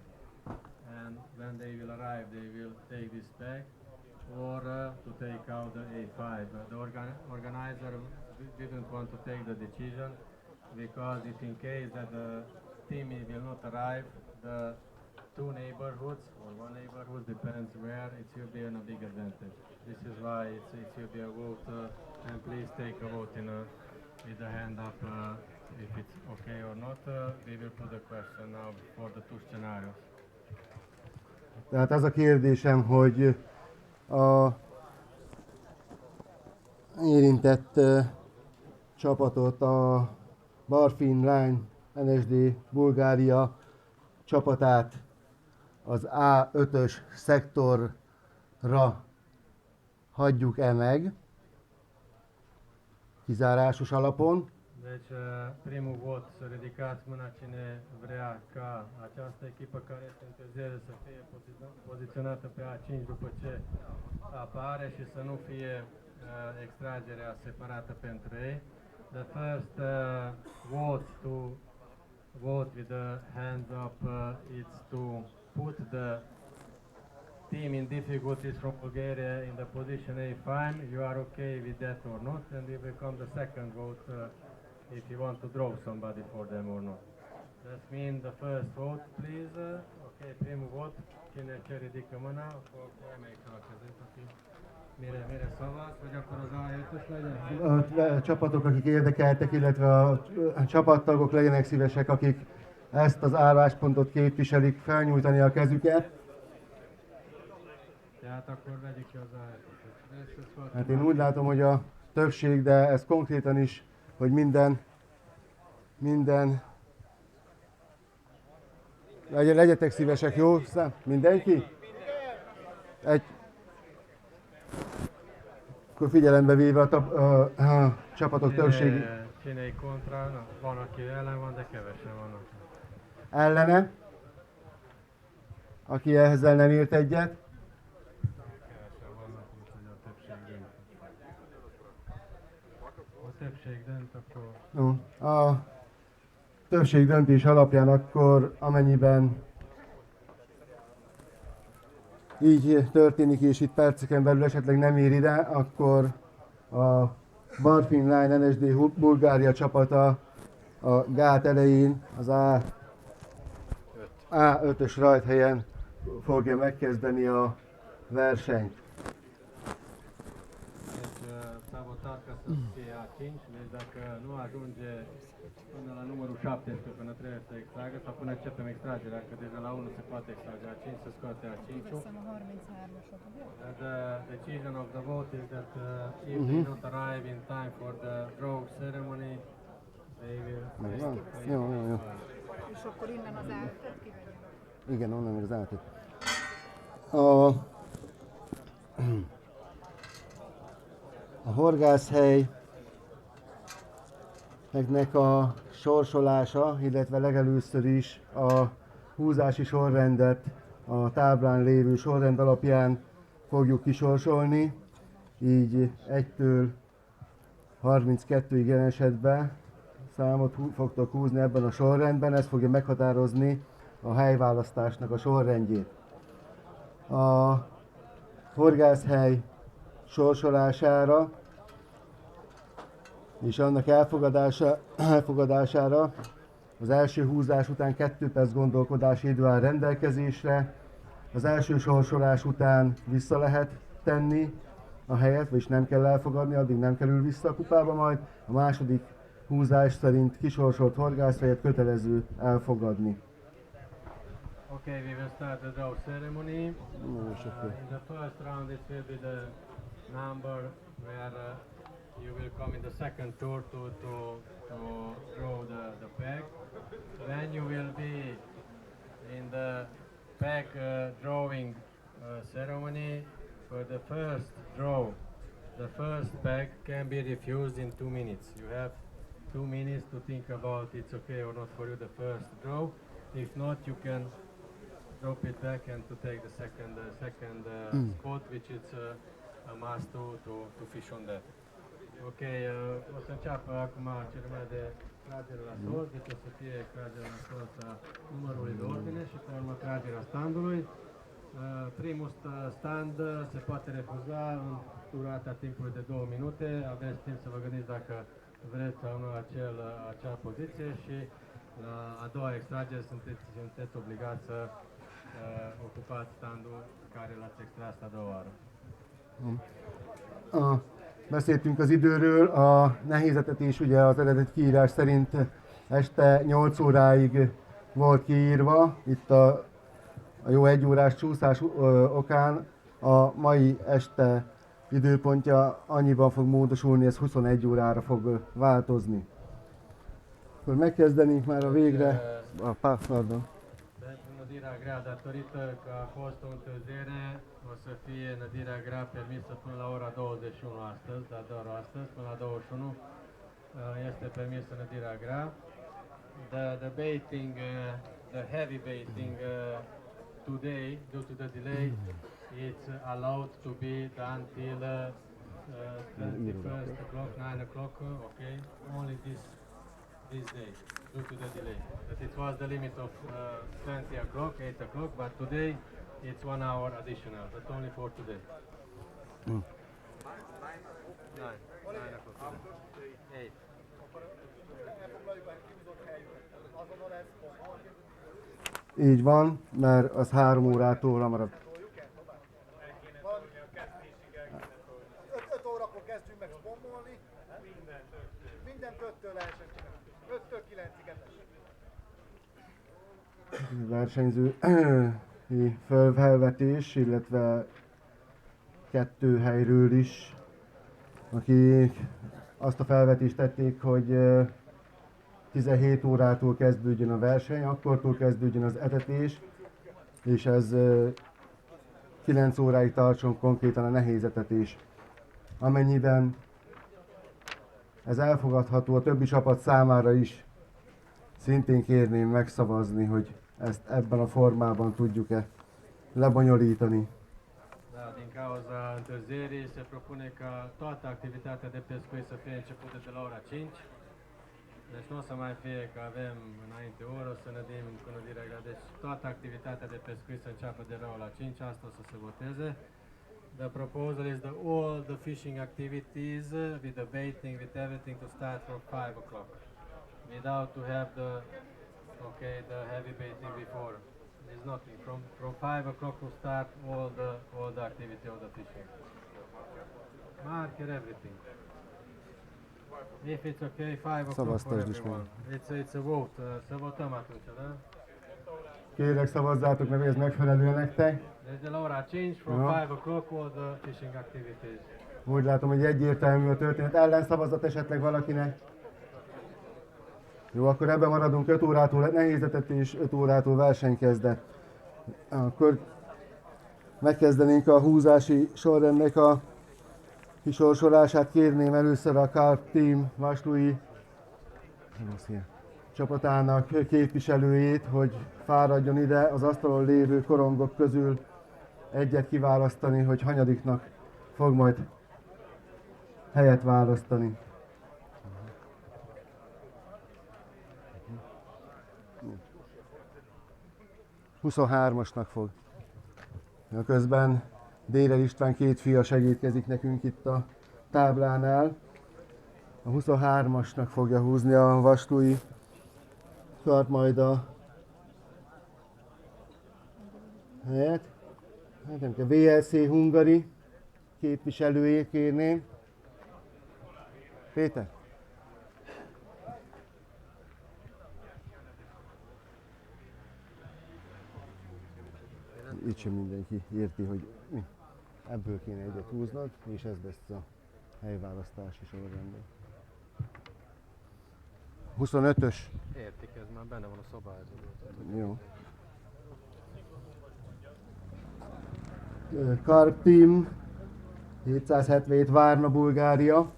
[SPEAKER 2] and when they will arrive, they will take this peg, or to take out the A5. The organizer didn't want to take the decision because if in case that the team will not arrive, the two neighborhoods or one neighborhood depends where, it will be in a big advantage. This is why it will be a vote, and please take a vote with the hand up if it's okay or not. We will put the question now for the two scenarios.
[SPEAKER 1] Tehát az a kérdésem, hogy a érintett csapatot, a Barfin Line NSD Bulgária csapatát az A5-ös szektorra hagyjuk-e meg, kizárásos alapon.
[SPEAKER 2] Deci, primul vot să ridicați mâna cine vrea ca această echipă care este întârziere să fie poziționată pe A5 după ce apare și să nu fie extragerea separată pentru ei. The first vote to vote with the hands up is to put the team in difficulties from Bulgaria in the position A5. You are okay with that or not? And it will come the second vote if you want to draw somebody for them or not. That means the first vote, please. Okay, primul vot. Cine ce ridică mâna, akkor emeljük fel a kezét, aki mire szavaz, hogy akkor az A5-ös legyen?
[SPEAKER 1] A csapatok, akik érdekeltek, illetve a csapattagok legyenek szívesek, akik ezt az álláspontot képviselik, felnyújtani a kezüket.
[SPEAKER 2] Tehát akkor vegyük ki az A5-ös.
[SPEAKER 1] Hát én úgy látom, hogy a többség, de ez konkrétan is, hogy minden legyetek szívesek, jó? Mindenki? Akkor figyelembe véve a csapatok többség
[SPEAKER 2] Csinálj kontra, na, van aki ellen van, de kevesen vannak.
[SPEAKER 1] ellene, aki ezzel nem ért egyet.
[SPEAKER 2] Kevesen vannak, úgyhogy a többség dönt. A többség dönt, akkor
[SPEAKER 1] No, a többség döntés alapján akkor, amennyiben így történik, és itt perceken belül esetleg nem ér ide, akkor a Barfin Line NSD Bulgária csapata a gát elején az A5-ös rajthelyen fogja megkezdeni a versenyt.
[SPEAKER 2] deci s-a votat ca să fie A5, deci dacă nu ajunge până la numărul 17 până trebuie să extragă, sau până începem extragerea, că deja la 1 se poate extrage A5, se scoate A5-ul. The decision of the vote is that if they not arrive in time for the draw ceremony, they will...
[SPEAKER 1] Megvan? Jó.
[SPEAKER 8] És akkor innen az eltet kivegyem.
[SPEAKER 1] Igen, onnan meg az átét. A horgászhelynek a sorsolása, illetve legelőször is a húzási sorrendet a táblán lévő sorrend alapján fogjuk kisorsolni. Így 1-től 32-ig jelen esetben számot fogtok húzni ebben a sorrendben, ez fogja meghatározni a helyválasztásnak a sorrendjét. A horgászhely sorsolására és annak elfogadására az első húzás után 2 perc gondolkodási idő áll rendelkezésre. Az első sorsolás után vissza lehet tenni a helyet, vagyis nem kell elfogadni, addig nem kerül vissza a kupába majd. A második húzás szerint kisorsolt horgászhelyet kötelező elfogadni.
[SPEAKER 2] Okay, we will start the draw ceremony. In the first round it will be the number where you will come in the second tour to draw the pack. Then you will be in the pack drawing ceremony. For the first draw, the first pack can be refused in 2 minutes. You have 2 minutes to think about it's okay or not for you the first draw. If not, you can drop it back and to take the second spot, which is a must to fish on that. Ok, o să înceapă acum ceremonia de tragere la sorți, deci o să fie tragerea la sorți a numărului de ordine și pe urmă tragerea standului. Primul stand se poate refuza în durata timpului de 2 minute. Aveți timp să vă gândiți dacă vreți sau nu acea poziție și la a doua extragere sunteți obligați să ocupați standul care l-ați extras a doua oară.
[SPEAKER 1] Beszéltünk az időről, a nehézetetés ugye az eredeti kiírás szerint este 8 óráig volt kiírva, itt a jó 1 órás csúszás okán a mai este időpontja annyiban fog módosulni, ez 21 órára fog változni. Akkor megkezdenénk már a végre, pardon.
[SPEAKER 2] Pentru dirà gra datorită că a fost o întârziere, o să fie nădirea grea permisă până la ora 21 astăzi, dar doar astăzi, până la 21 este permisă nădirea grea. The baiting, the heavy baiting today, due to the delay, it's allowed to be done till 21st o'clock, 9 o'clock, okay? Only this day, due to the delay. But it was the limit of 20 o'clock, 8 o'clock, but today it's 1 hour additional, but only for today. 9 o'clock. 8.
[SPEAKER 1] Így van, mert az 3 órától lemaradt.
[SPEAKER 4] 5 órakor kezdjünk meg bombolni. Mindent 5-től lehessen csinálni. 5-től 9-ig
[SPEAKER 1] Versenyző felvetés, illetve 2 helyről is, akik azt a felvetést tették, hogy 17 órától kezdődjön a verseny, akkortól kezdődjön az etetés, és ez 9 óráig tartson konkrétan a nehéz etetés. Amennyiben ez elfogadható a többi csapat számára is, szintén kérném megszavazni, hogy ezt ebben a formában tudjuk-e lebonyolítani.
[SPEAKER 2] Da, din cauza întârzierii se propune ca toată activitatea de pescuit să fie începută de la ora 5. Deci nu o să mai fie că avem înainte o oră să nădim cu nădirea grea. Deci toată activitatea de pescuit să înceapă de la ora 5, asta o să se voteze. The proposal is that all the fishing activities with the baiting, with everything to start from 5 o'clock. Without to have the heavy baiting before. There's nothing. From 5 o'clock to start all the activity of the fishing. Marker everything. If it's okay, 5 o'clock for
[SPEAKER 1] Szavaztasd is
[SPEAKER 2] everyone. It's a vote. Să votăm atunci, da?
[SPEAKER 1] Kérlek szavazzátok meg, hogy ez megfelelő nektek.
[SPEAKER 2] Deci de la ora 5, from 5 o'clock, all the fishing activities.
[SPEAKER 1] Úgy látom, hogy egyértelmű a történet. Ellenszavazat esetleg valakinek? Jó, akkor ebben maradunk 5 órától nehézetetés, 5 órától versenykezdet. Akkor megkezdenénk a húzási sorrendnek a kisorsolását. Kérném először a Carp Team Vaslui csapatának képviselőjét, hogy fáradjon ide az asztalon lévő korongok közül egyet kiválasztani, hogy hanyadiknak fog majd helyet választani. Huszonhármasnak fog. Közben Dérer István 2 fia segítkezik nekünk itt a táblánál. A 23-asnak fogja húzni a vaslui kart majd a helyet. Hát nem kell, VLC Hungary képviselőjét kérném. Péter? Így sem mindenki érti, hogy ebből kéne egyet húznod, és ez lesz a helyválasztási sorrendben. 25-ös.
[SPEAKER 2] Értik, ez már benne van a szabályzóban.
[SPEAKER 1] Jó. Carp Team 777 Várna, Bulgária.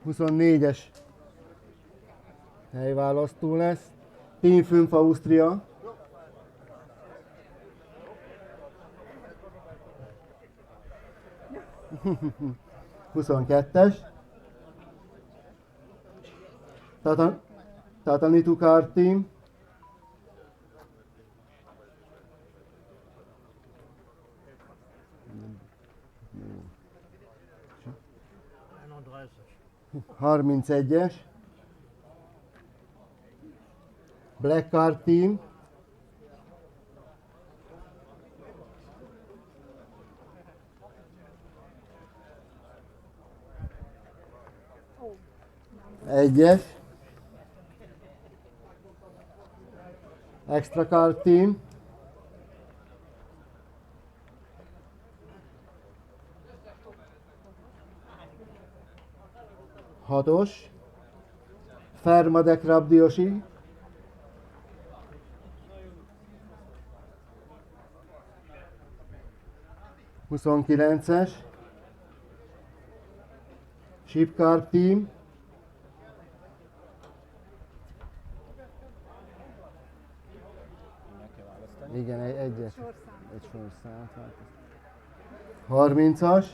[SPEAKER 1] Huszonnégyes helyválasztó lesz. Team Fünf Ausztria. Huszonkettes. Tatanitu Carp Team. Harmincegyes. Black Carp Team. Egyes. Extra Carp Team. 6-os, Fermadek Rabdiosi, 29-es, Shipcarp Team, igen, egyet,
[SPEAKER 8] Sorszám.
[SPEAKER 1] egy sorszámot. 30-as,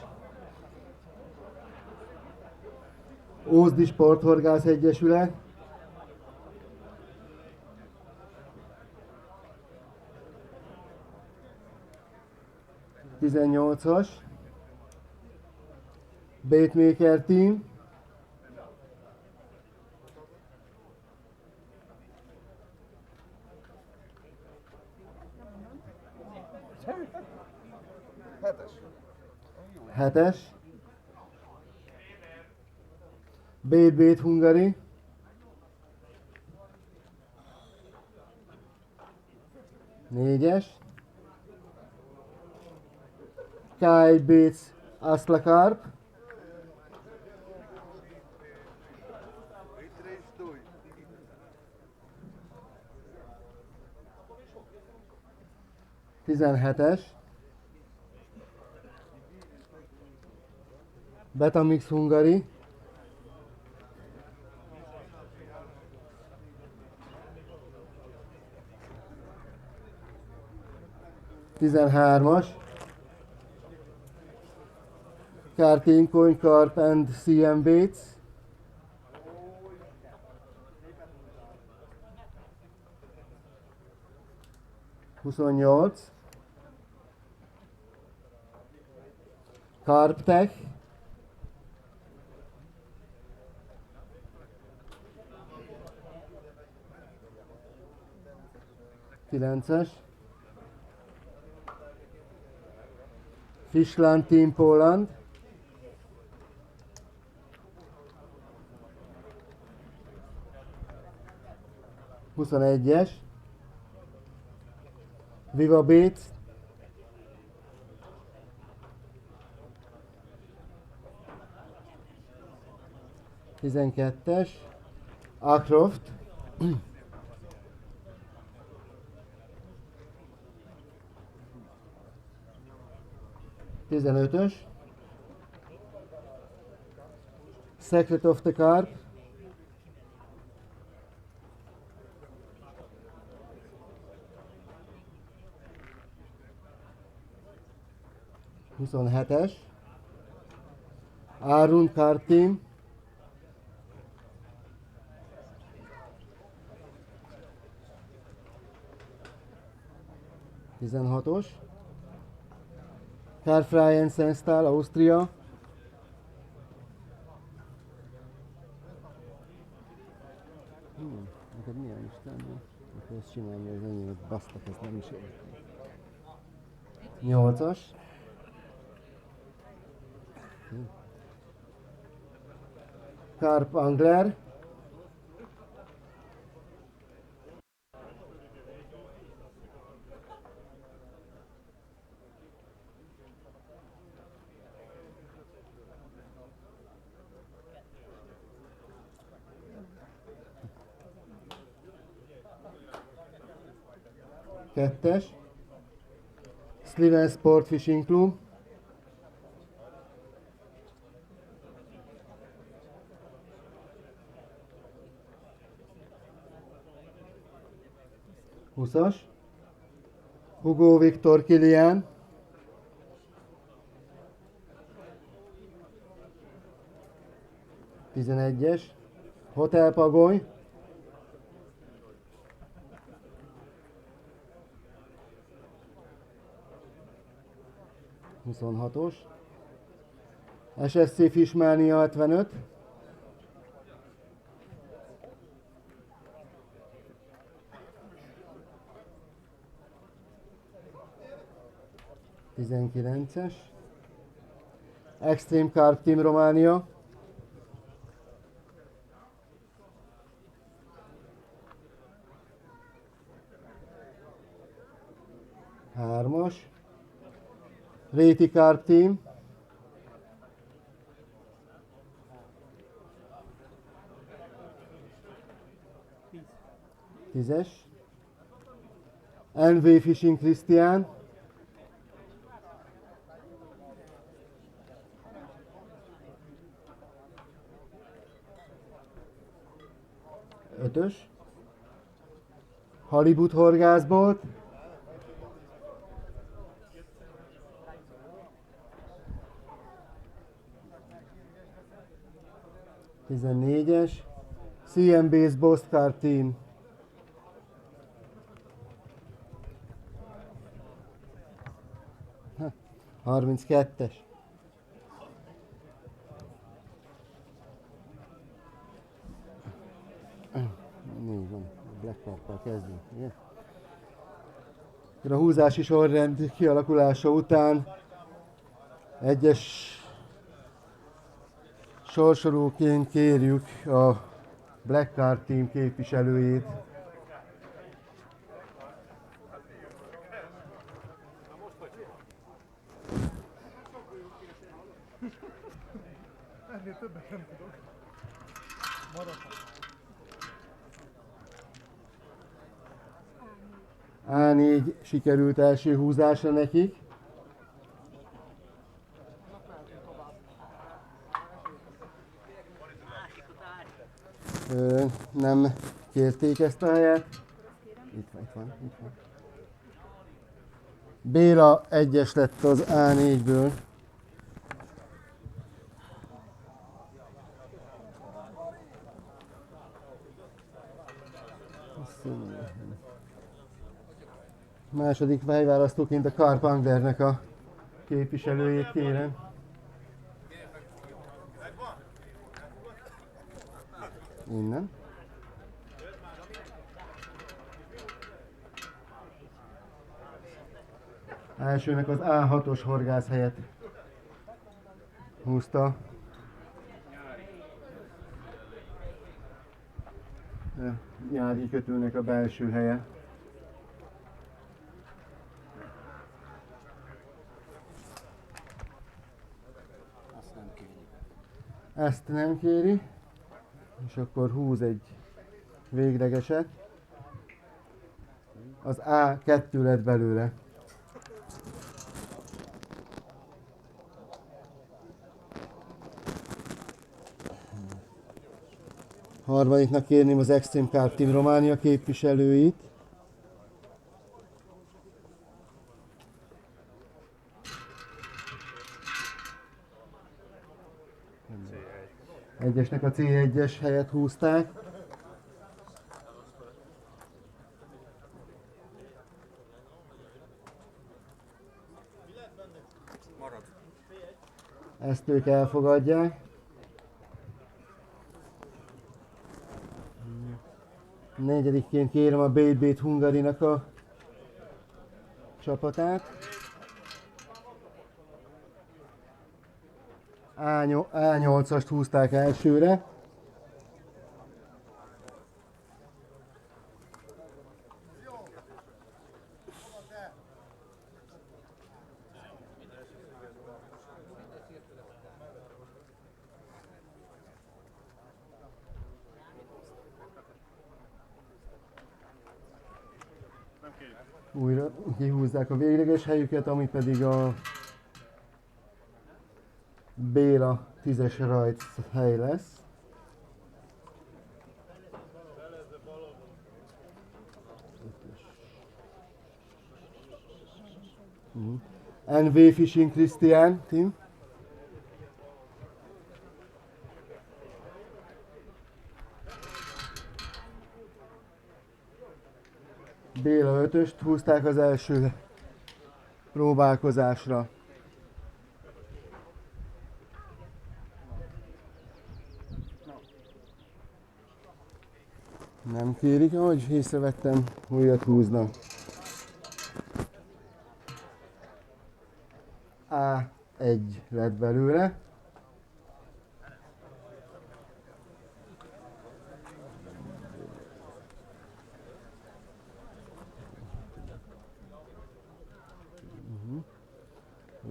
[SPEAKER 1] Ózdi Sporthorgász Egyesület, 18-as, Baitmaker Team, 7-es, Bait Hungary, 4-es, Kai Bates Aslakarp, 17-es, Betamix Hungary, 13-as, Karting Coin Carp and CM Baits, 28, Carp Tech, 9-es, Fishland Team Poland, 21-es, Viva Baits, 12-es, Acroft, 15-ös, Secret of the Carp, 27-es, Arun Carp Team, 16-os, Carfrey & Senstal, Ausztria, 'Neked milyen Isten? Akkor ezt csinálni, hogy enyémet basztak, ezt nem is értem. 8-as, Carp Angler, 2-es, Sliven Sport Fishing Club, 20-as, Hugo Viktor Kilian, 11-es, Hotel Pagoly, 26-os, SSC Fishmania 75, 19-es, Extreme Carp Team Románia, 3-as, Réti Carp Team, 10-es. NV Fishing Krisztián. Ötös. Halibut horgászbolt. Tizennégyes. CM-Base Bosscar Team. Ha, 32-es. Négy van. Black Carp-kal kezdünk, igen? A húzási sorrend kialakulása után egyes sorsolóként kérjük a Black Carp Team képviselőjét.
[SPEAKER 4] Ennél többet nem tudok. Maradhat.
[SPEAKER 1] A4 sikerült első húzásra nekik. Nem kérték ezt a helyet. Itt van. Béla 1-es lett az A4-ből. Második helyválasztóként a Carp Anglernek a képviselőjét kérem. Innen. Elsőnek az A6-os horgász helyet húzta. Nyári kötőnek a belső helye. Ezt nem kéri, és akkor húz egy véglegeset. Az A2 lett belőle. Harmadiknak kérném az Extreme Carp Team Románia képviselőit. Egyesnek a C1-es helyet húzták. Ezt ők elfogadják. Negyedikként kérem a Bait Hungarinak a csapatát. A8-ast húzták elsőre. Újra kihúzzák a végleges helyüket, ami pedig a Béla 10-es rajt hely lesz. NV Fishing Krisztián Team. Béla 5-öst húzták az első próbálkozásra. Nem kérik, ahogy észrevettem, újat húznak. A1 lett belőle.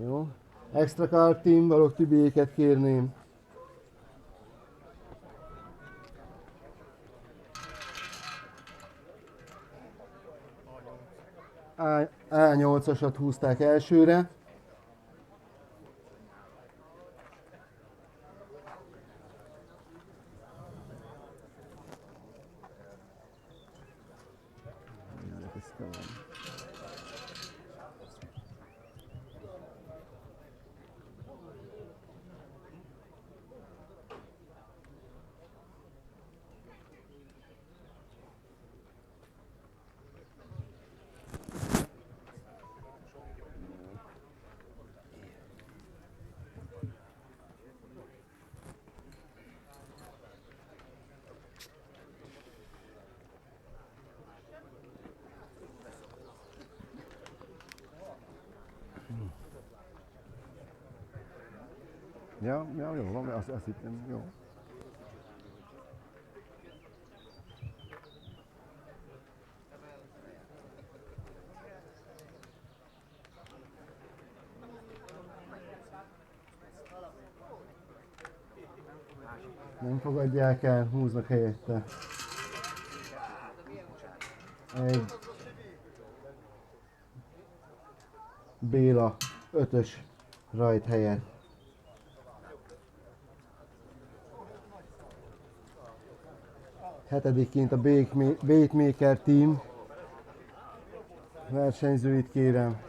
[SPEAKER 1] Jó. Extra Carp Team, Balogh Tibiéket kérném. A8-asat húzták elsőre. Ja, jó, van, azt hittem, jó. Nem fogadják el, húznak helyette. Egy Béla 5-ös rajt helyett. Hetedikként a Baitmaker Team versenyzőit kérem.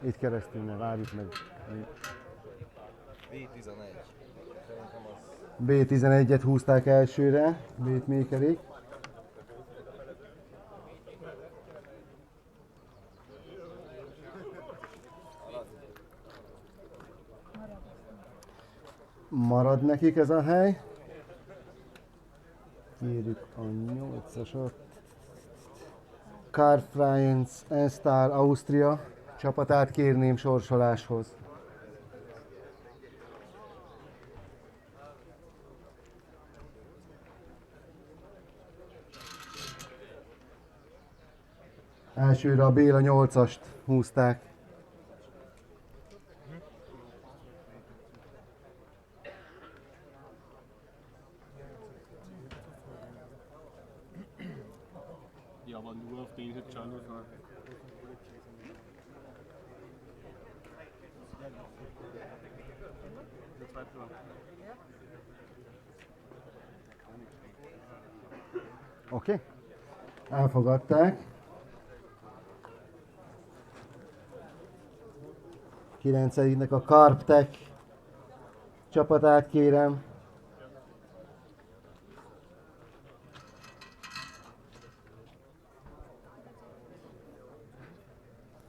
[SPEAKER 1] Itt keresztül, ne várjuk meg. B11-et húzták elsőre, Baitmakerék. Marad nekik ez a hely. Kérjük a 8-asat. Car France N-Star Ausztria csapatát kérném sorsoláshoz. Elsőre a Béla 8-ast húzták.
[SPEAKER 6] Ja, aber nur auf den Channel.
[SPEAKER 1] Oké. Elfogadták. 9-nek a Carptech csapatát kérem.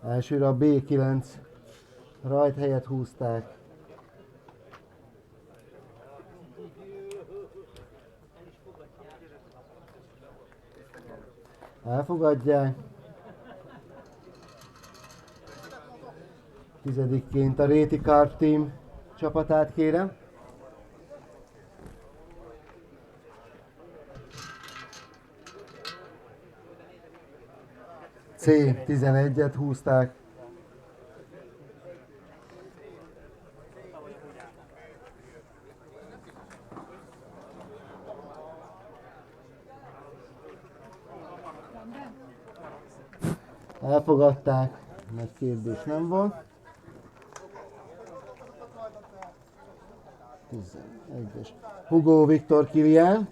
[SPEAKER 1] Elsőre a B9 rajt helyet húzták. Elfogadják. 10-ként a Réti Carp Team csapatát kérem. C11-et húzták. Elfogadták, mert kérdés nem volt. 11-es. Hugo Viktor Kilian.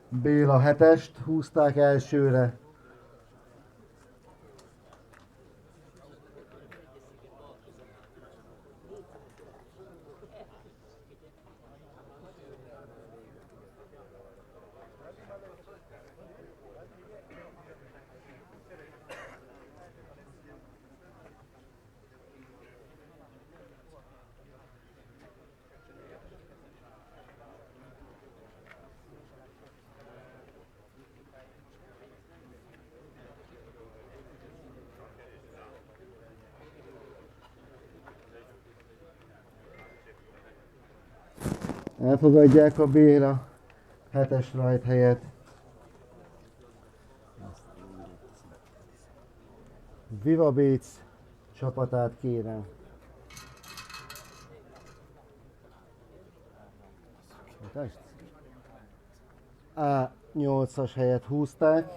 [SPEAKER 1] Béla 7-est húzták elsőre. Elfogadják a Béla 7-es rajt helyet. Viva Bates csapatát kérem. Test. A8-as helyet húzták.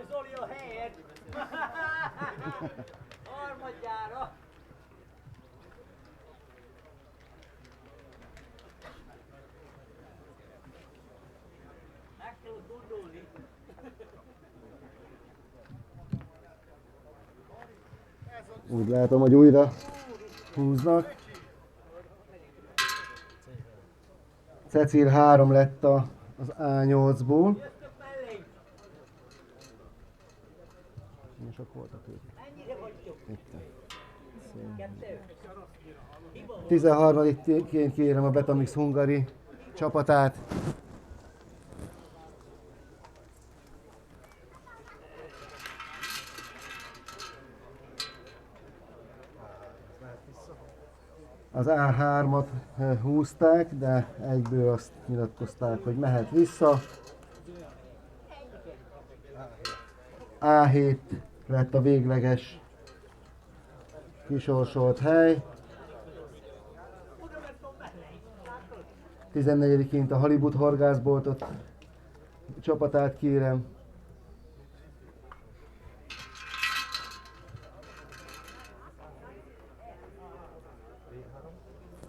[SPEAKER 9] Zoli a helyed! Harmadjára! Meg tudod gondolni.
[SPEAKER 1] Úgy látom, hogy újra húznak. Cecil 3 lett az A8-ból. És sok voltak ők.
[SPEAKER 9] Mennyire vagytok?
[SPEAKER 1] Itt.
[SPEAKER 9] Kettő?
[SPEAKER 1] 13-ként kérem a Betamix Hungary csapatát. Az A3-at húzták, de egyből azt nyilatkozták, hogy mehet vissza. A7 lett a végleges kisorsolt hely. 14-ként a Hollywood horgászboltot csapatát kérem.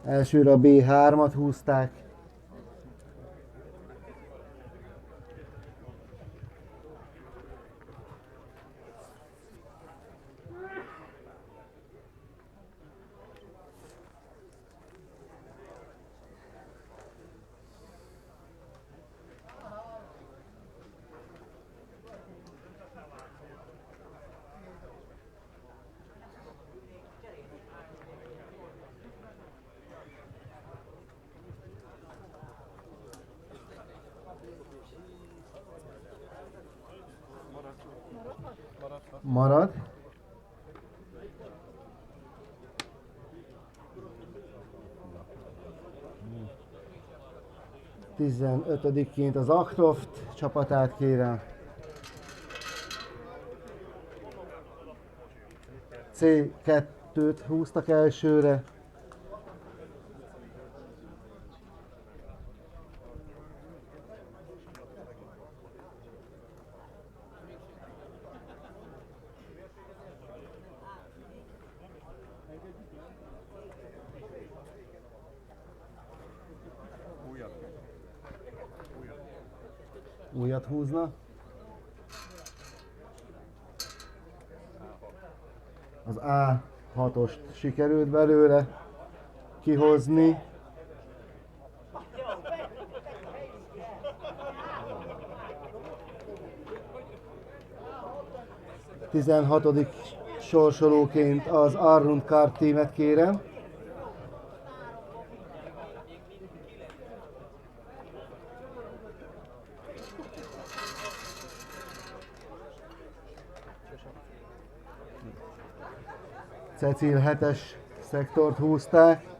[SPEAKER 1] Elsőre a B3-at húzták. Marad. Tizenötödikként az Akroft csapatát kérem. C2-t húztak elsőre. Újat húzna. Az A6-ost sikerült belőle kihozni. Tizenhatodik sorsolóként az Arrund Kart tímet kérem. Cecil 7-es szektort húzták.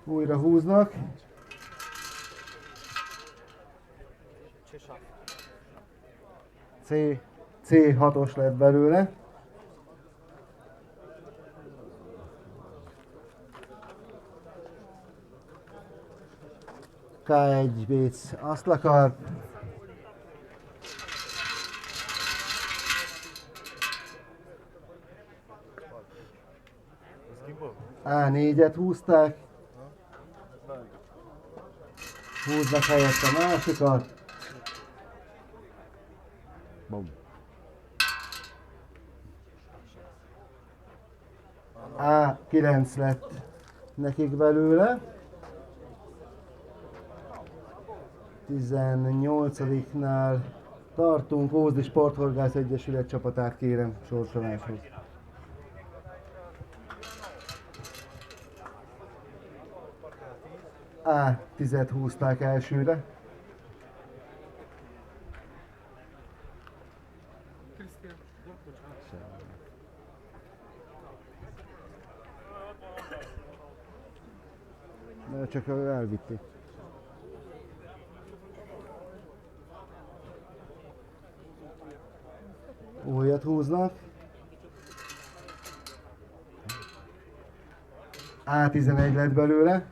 [SPEAKER 1] Újra húznak. C6-os lett belőle. K1 Béc Aszlakar. A4-et húzták. Húznak helyett a másikat. A9 lett nekik belőle. 18-nál tartunk, Ózdi Sporthorgász Egyesület csapatát kérem sorsoláshoz. A10-et húzták elsőre. De csak elvitték. Újat húznak. A11 lett belőle.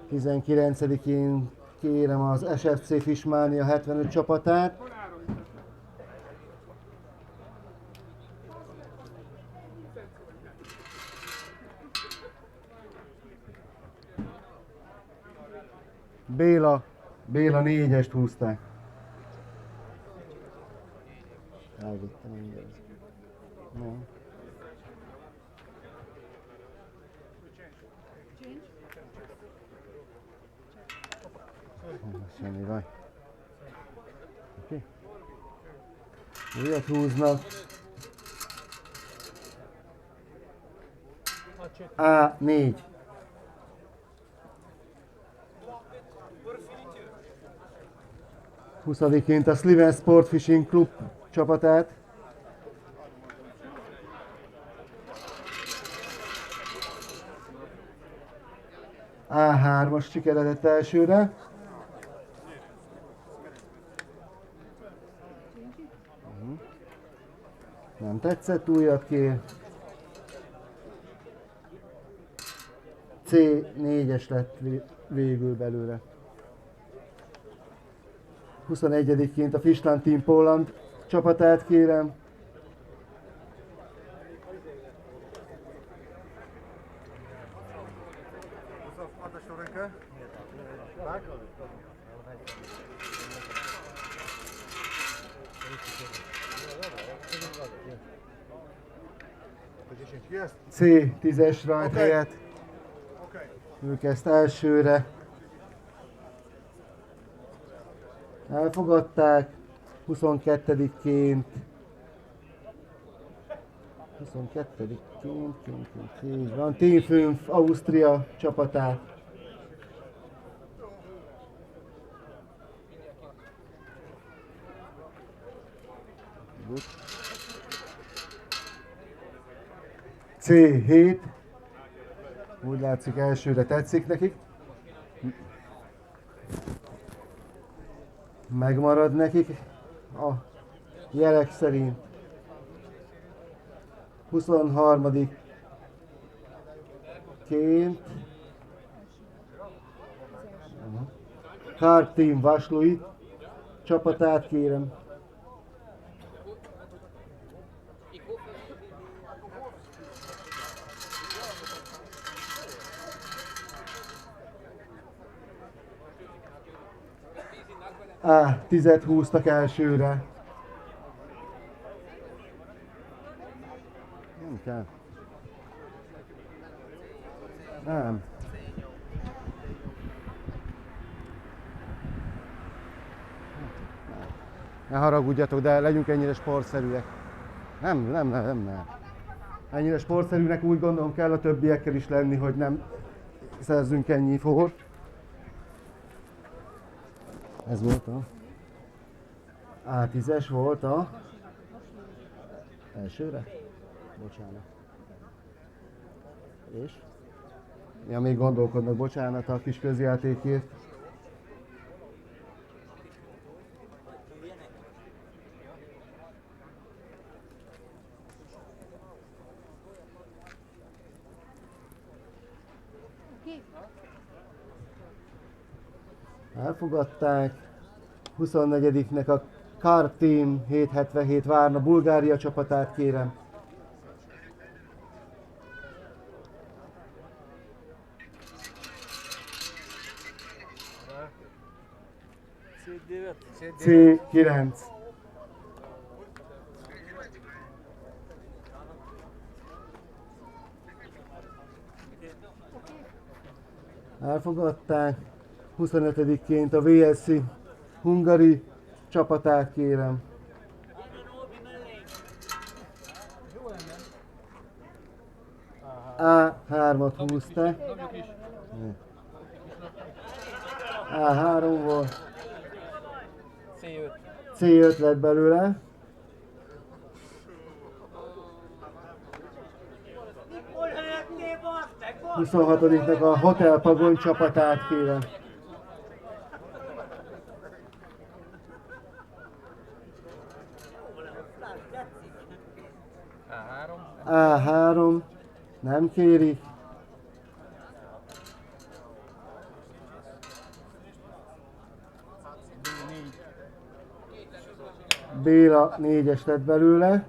[SPEAKER 1] Tizenkilencedikén kérem az SFC Fismánia 75 csapatát. Béla 4-est húzták. Elvittem mindjárt. Nem. Semmi baj. Oké. Újat húznak. A4. Huszadiként a Sliven Sport Fishing Club csapatát. A3-as sikeredett elsőre. Nem tetszett, újat kér. C4-es lett végül belőle. 21-ként a Fishland Team Poland csapatát kérem. C10-es rajt helyett. Ők ezt elsőre elfogadták. 22-ként így van, Team Fünf Ausztria csapatát. C7. Úgy látszik, elsőre tetszik nekik. Megmarad nekik a jelek szerint. 23-ként Karp Team Vaslui csapatát kérem. A10-et húztak elsőre. Nem kell. Nem. Ne haragudjatok, de legyünk ennyire sportszerűek. Nem. Ennyire sportszerűnek úgy gondolom kell a többiekkel is lenni, hogy nem szerzünk ennyi fort. Ez volt a A10-es volt a elsőre? Bocsánat. És? Ja, még gondolkodnak, bocsánat a kis közjátékért. Elfogadták. 24-nek a Karp Team 777 Várna Bulgária csapatát kérem. C9. Elfogadták. 25-ként a VSC Hungary csapatát kérem. A3-at húzta. A3 volt.
[SPEAKER 5] C5.
[SPEAKER 1] C5 lett belőle.
[SPEAKER 9] Hol helyettél, bazd meg, bazd
[SPEAKER 1] 26-nak a Hotel Pagony csapatát kérem.
[SPEAKER 5] A3.
[SPEAKER 1] A3 nem kérik. Béla 4-es lett belőle.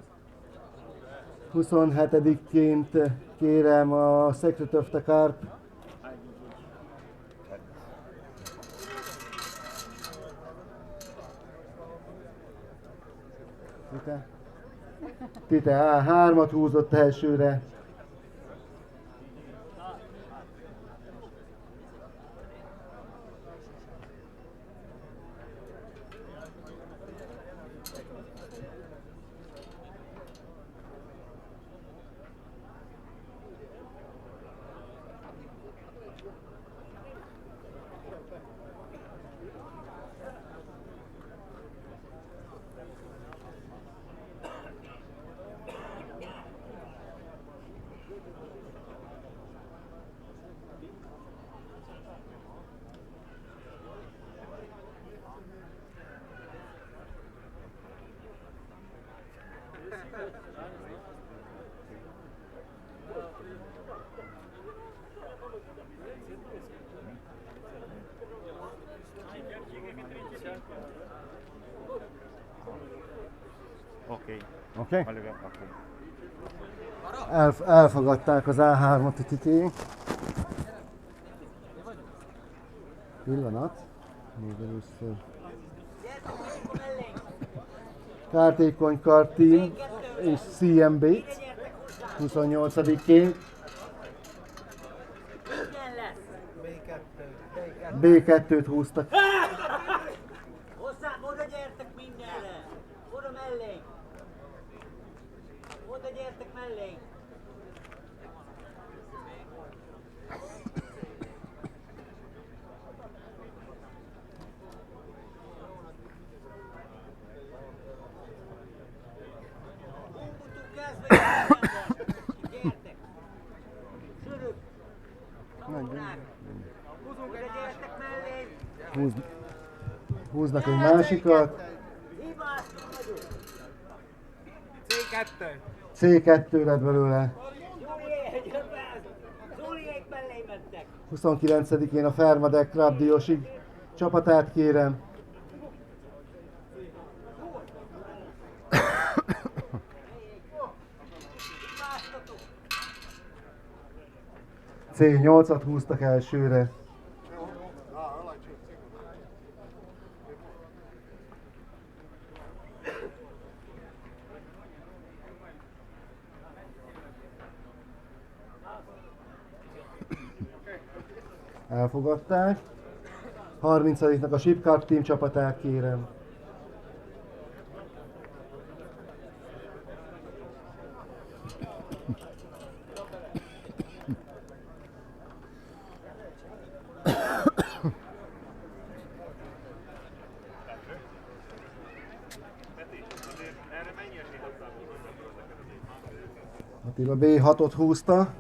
[SPEAKER 1] 27-ként kérem a Secret of the Carp. Tite A3-at húzott elsőre. Oké. Elfogadták az A3-at a titék. Pillanat. Még először. Kártékony Kart Team és CMB 28-ként. B2-t húztak.
[SPEAKER 9] Hozzám, oda gyertek mindenre! Oda mellénk! Oda gyertek mellénk! Húmbutunk kezdve gyertek! Sörök! Kamunák! Oda gyertek mellénk!
[SPEAKER 1] Húznak egy másikat.
[SPEAKER 9] Hibáztunk vagyunk!
[SPEAKER 1] C2 lett belőle.
[SPEAKER 9] Zoliék mellé mentek!
[SPEAKER 1] 29-én a Fermadec Club Diósig csapatát kérem. C8-at húztak elsőre. Elfogadták. 30-nak a Shipcard Team csapatát kérem. Attila B6-ot húzta.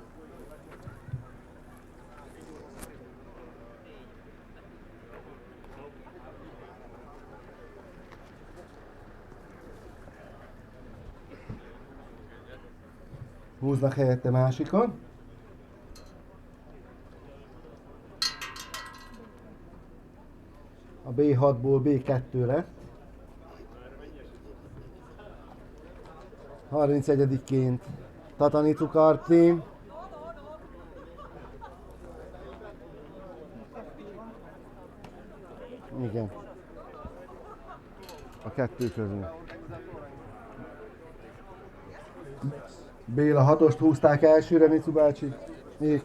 [SPEAKER 1] Húznak helyette másikon. A B6-ból B2 lett. 31-ként Tatanitu Kart Team. Igen. A kettő közül. Béla 6-ost húzták elsőre, Micu bácsi. Még.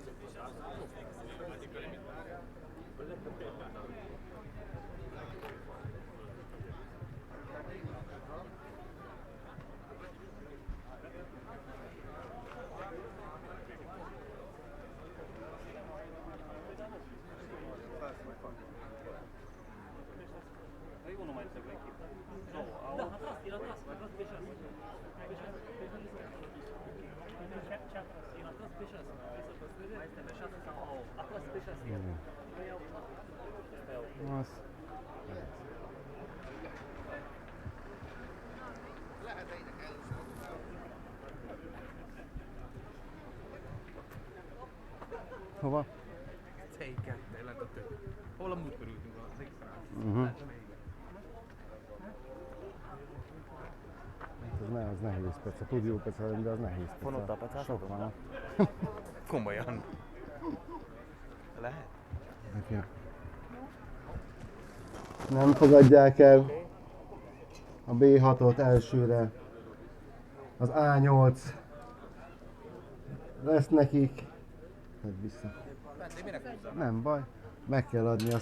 [SPEAKER 1] Hova?
[SPEAKER 5] C2, lent a tök. Hol a múltkor ültünk az X-rán?
[SPEAKER 1] Uh-huh. Az nehéz peca. Tud jó peca lenni, de az nehéz peca.
[SPEAKER 6] Vonottal pecázhatom?
[SPEAKER 1] Sok van.
[SPEAKER 6] Komolyan. Lehet?
[SPEAKER 1] Ja. Nem fogadják el a B6-ot elsőre. Az A8 lesz nekik. Hagyd vissza. Nem baj. Meg kell adni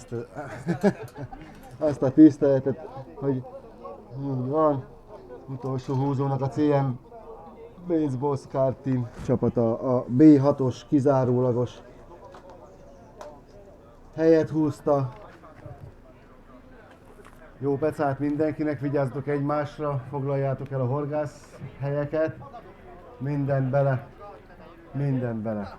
[SPEAKER 1] azt a tiszteletet, hogy így van. Utolsó húzónak a CM Baseball Kart Team csapata a B6-os kizárólagos helyet húzta. Jó pecát mindenkinek, vigyázzatok egymásra, foglaljátok el a horgász helyeket. Mindent bele, mindent bele.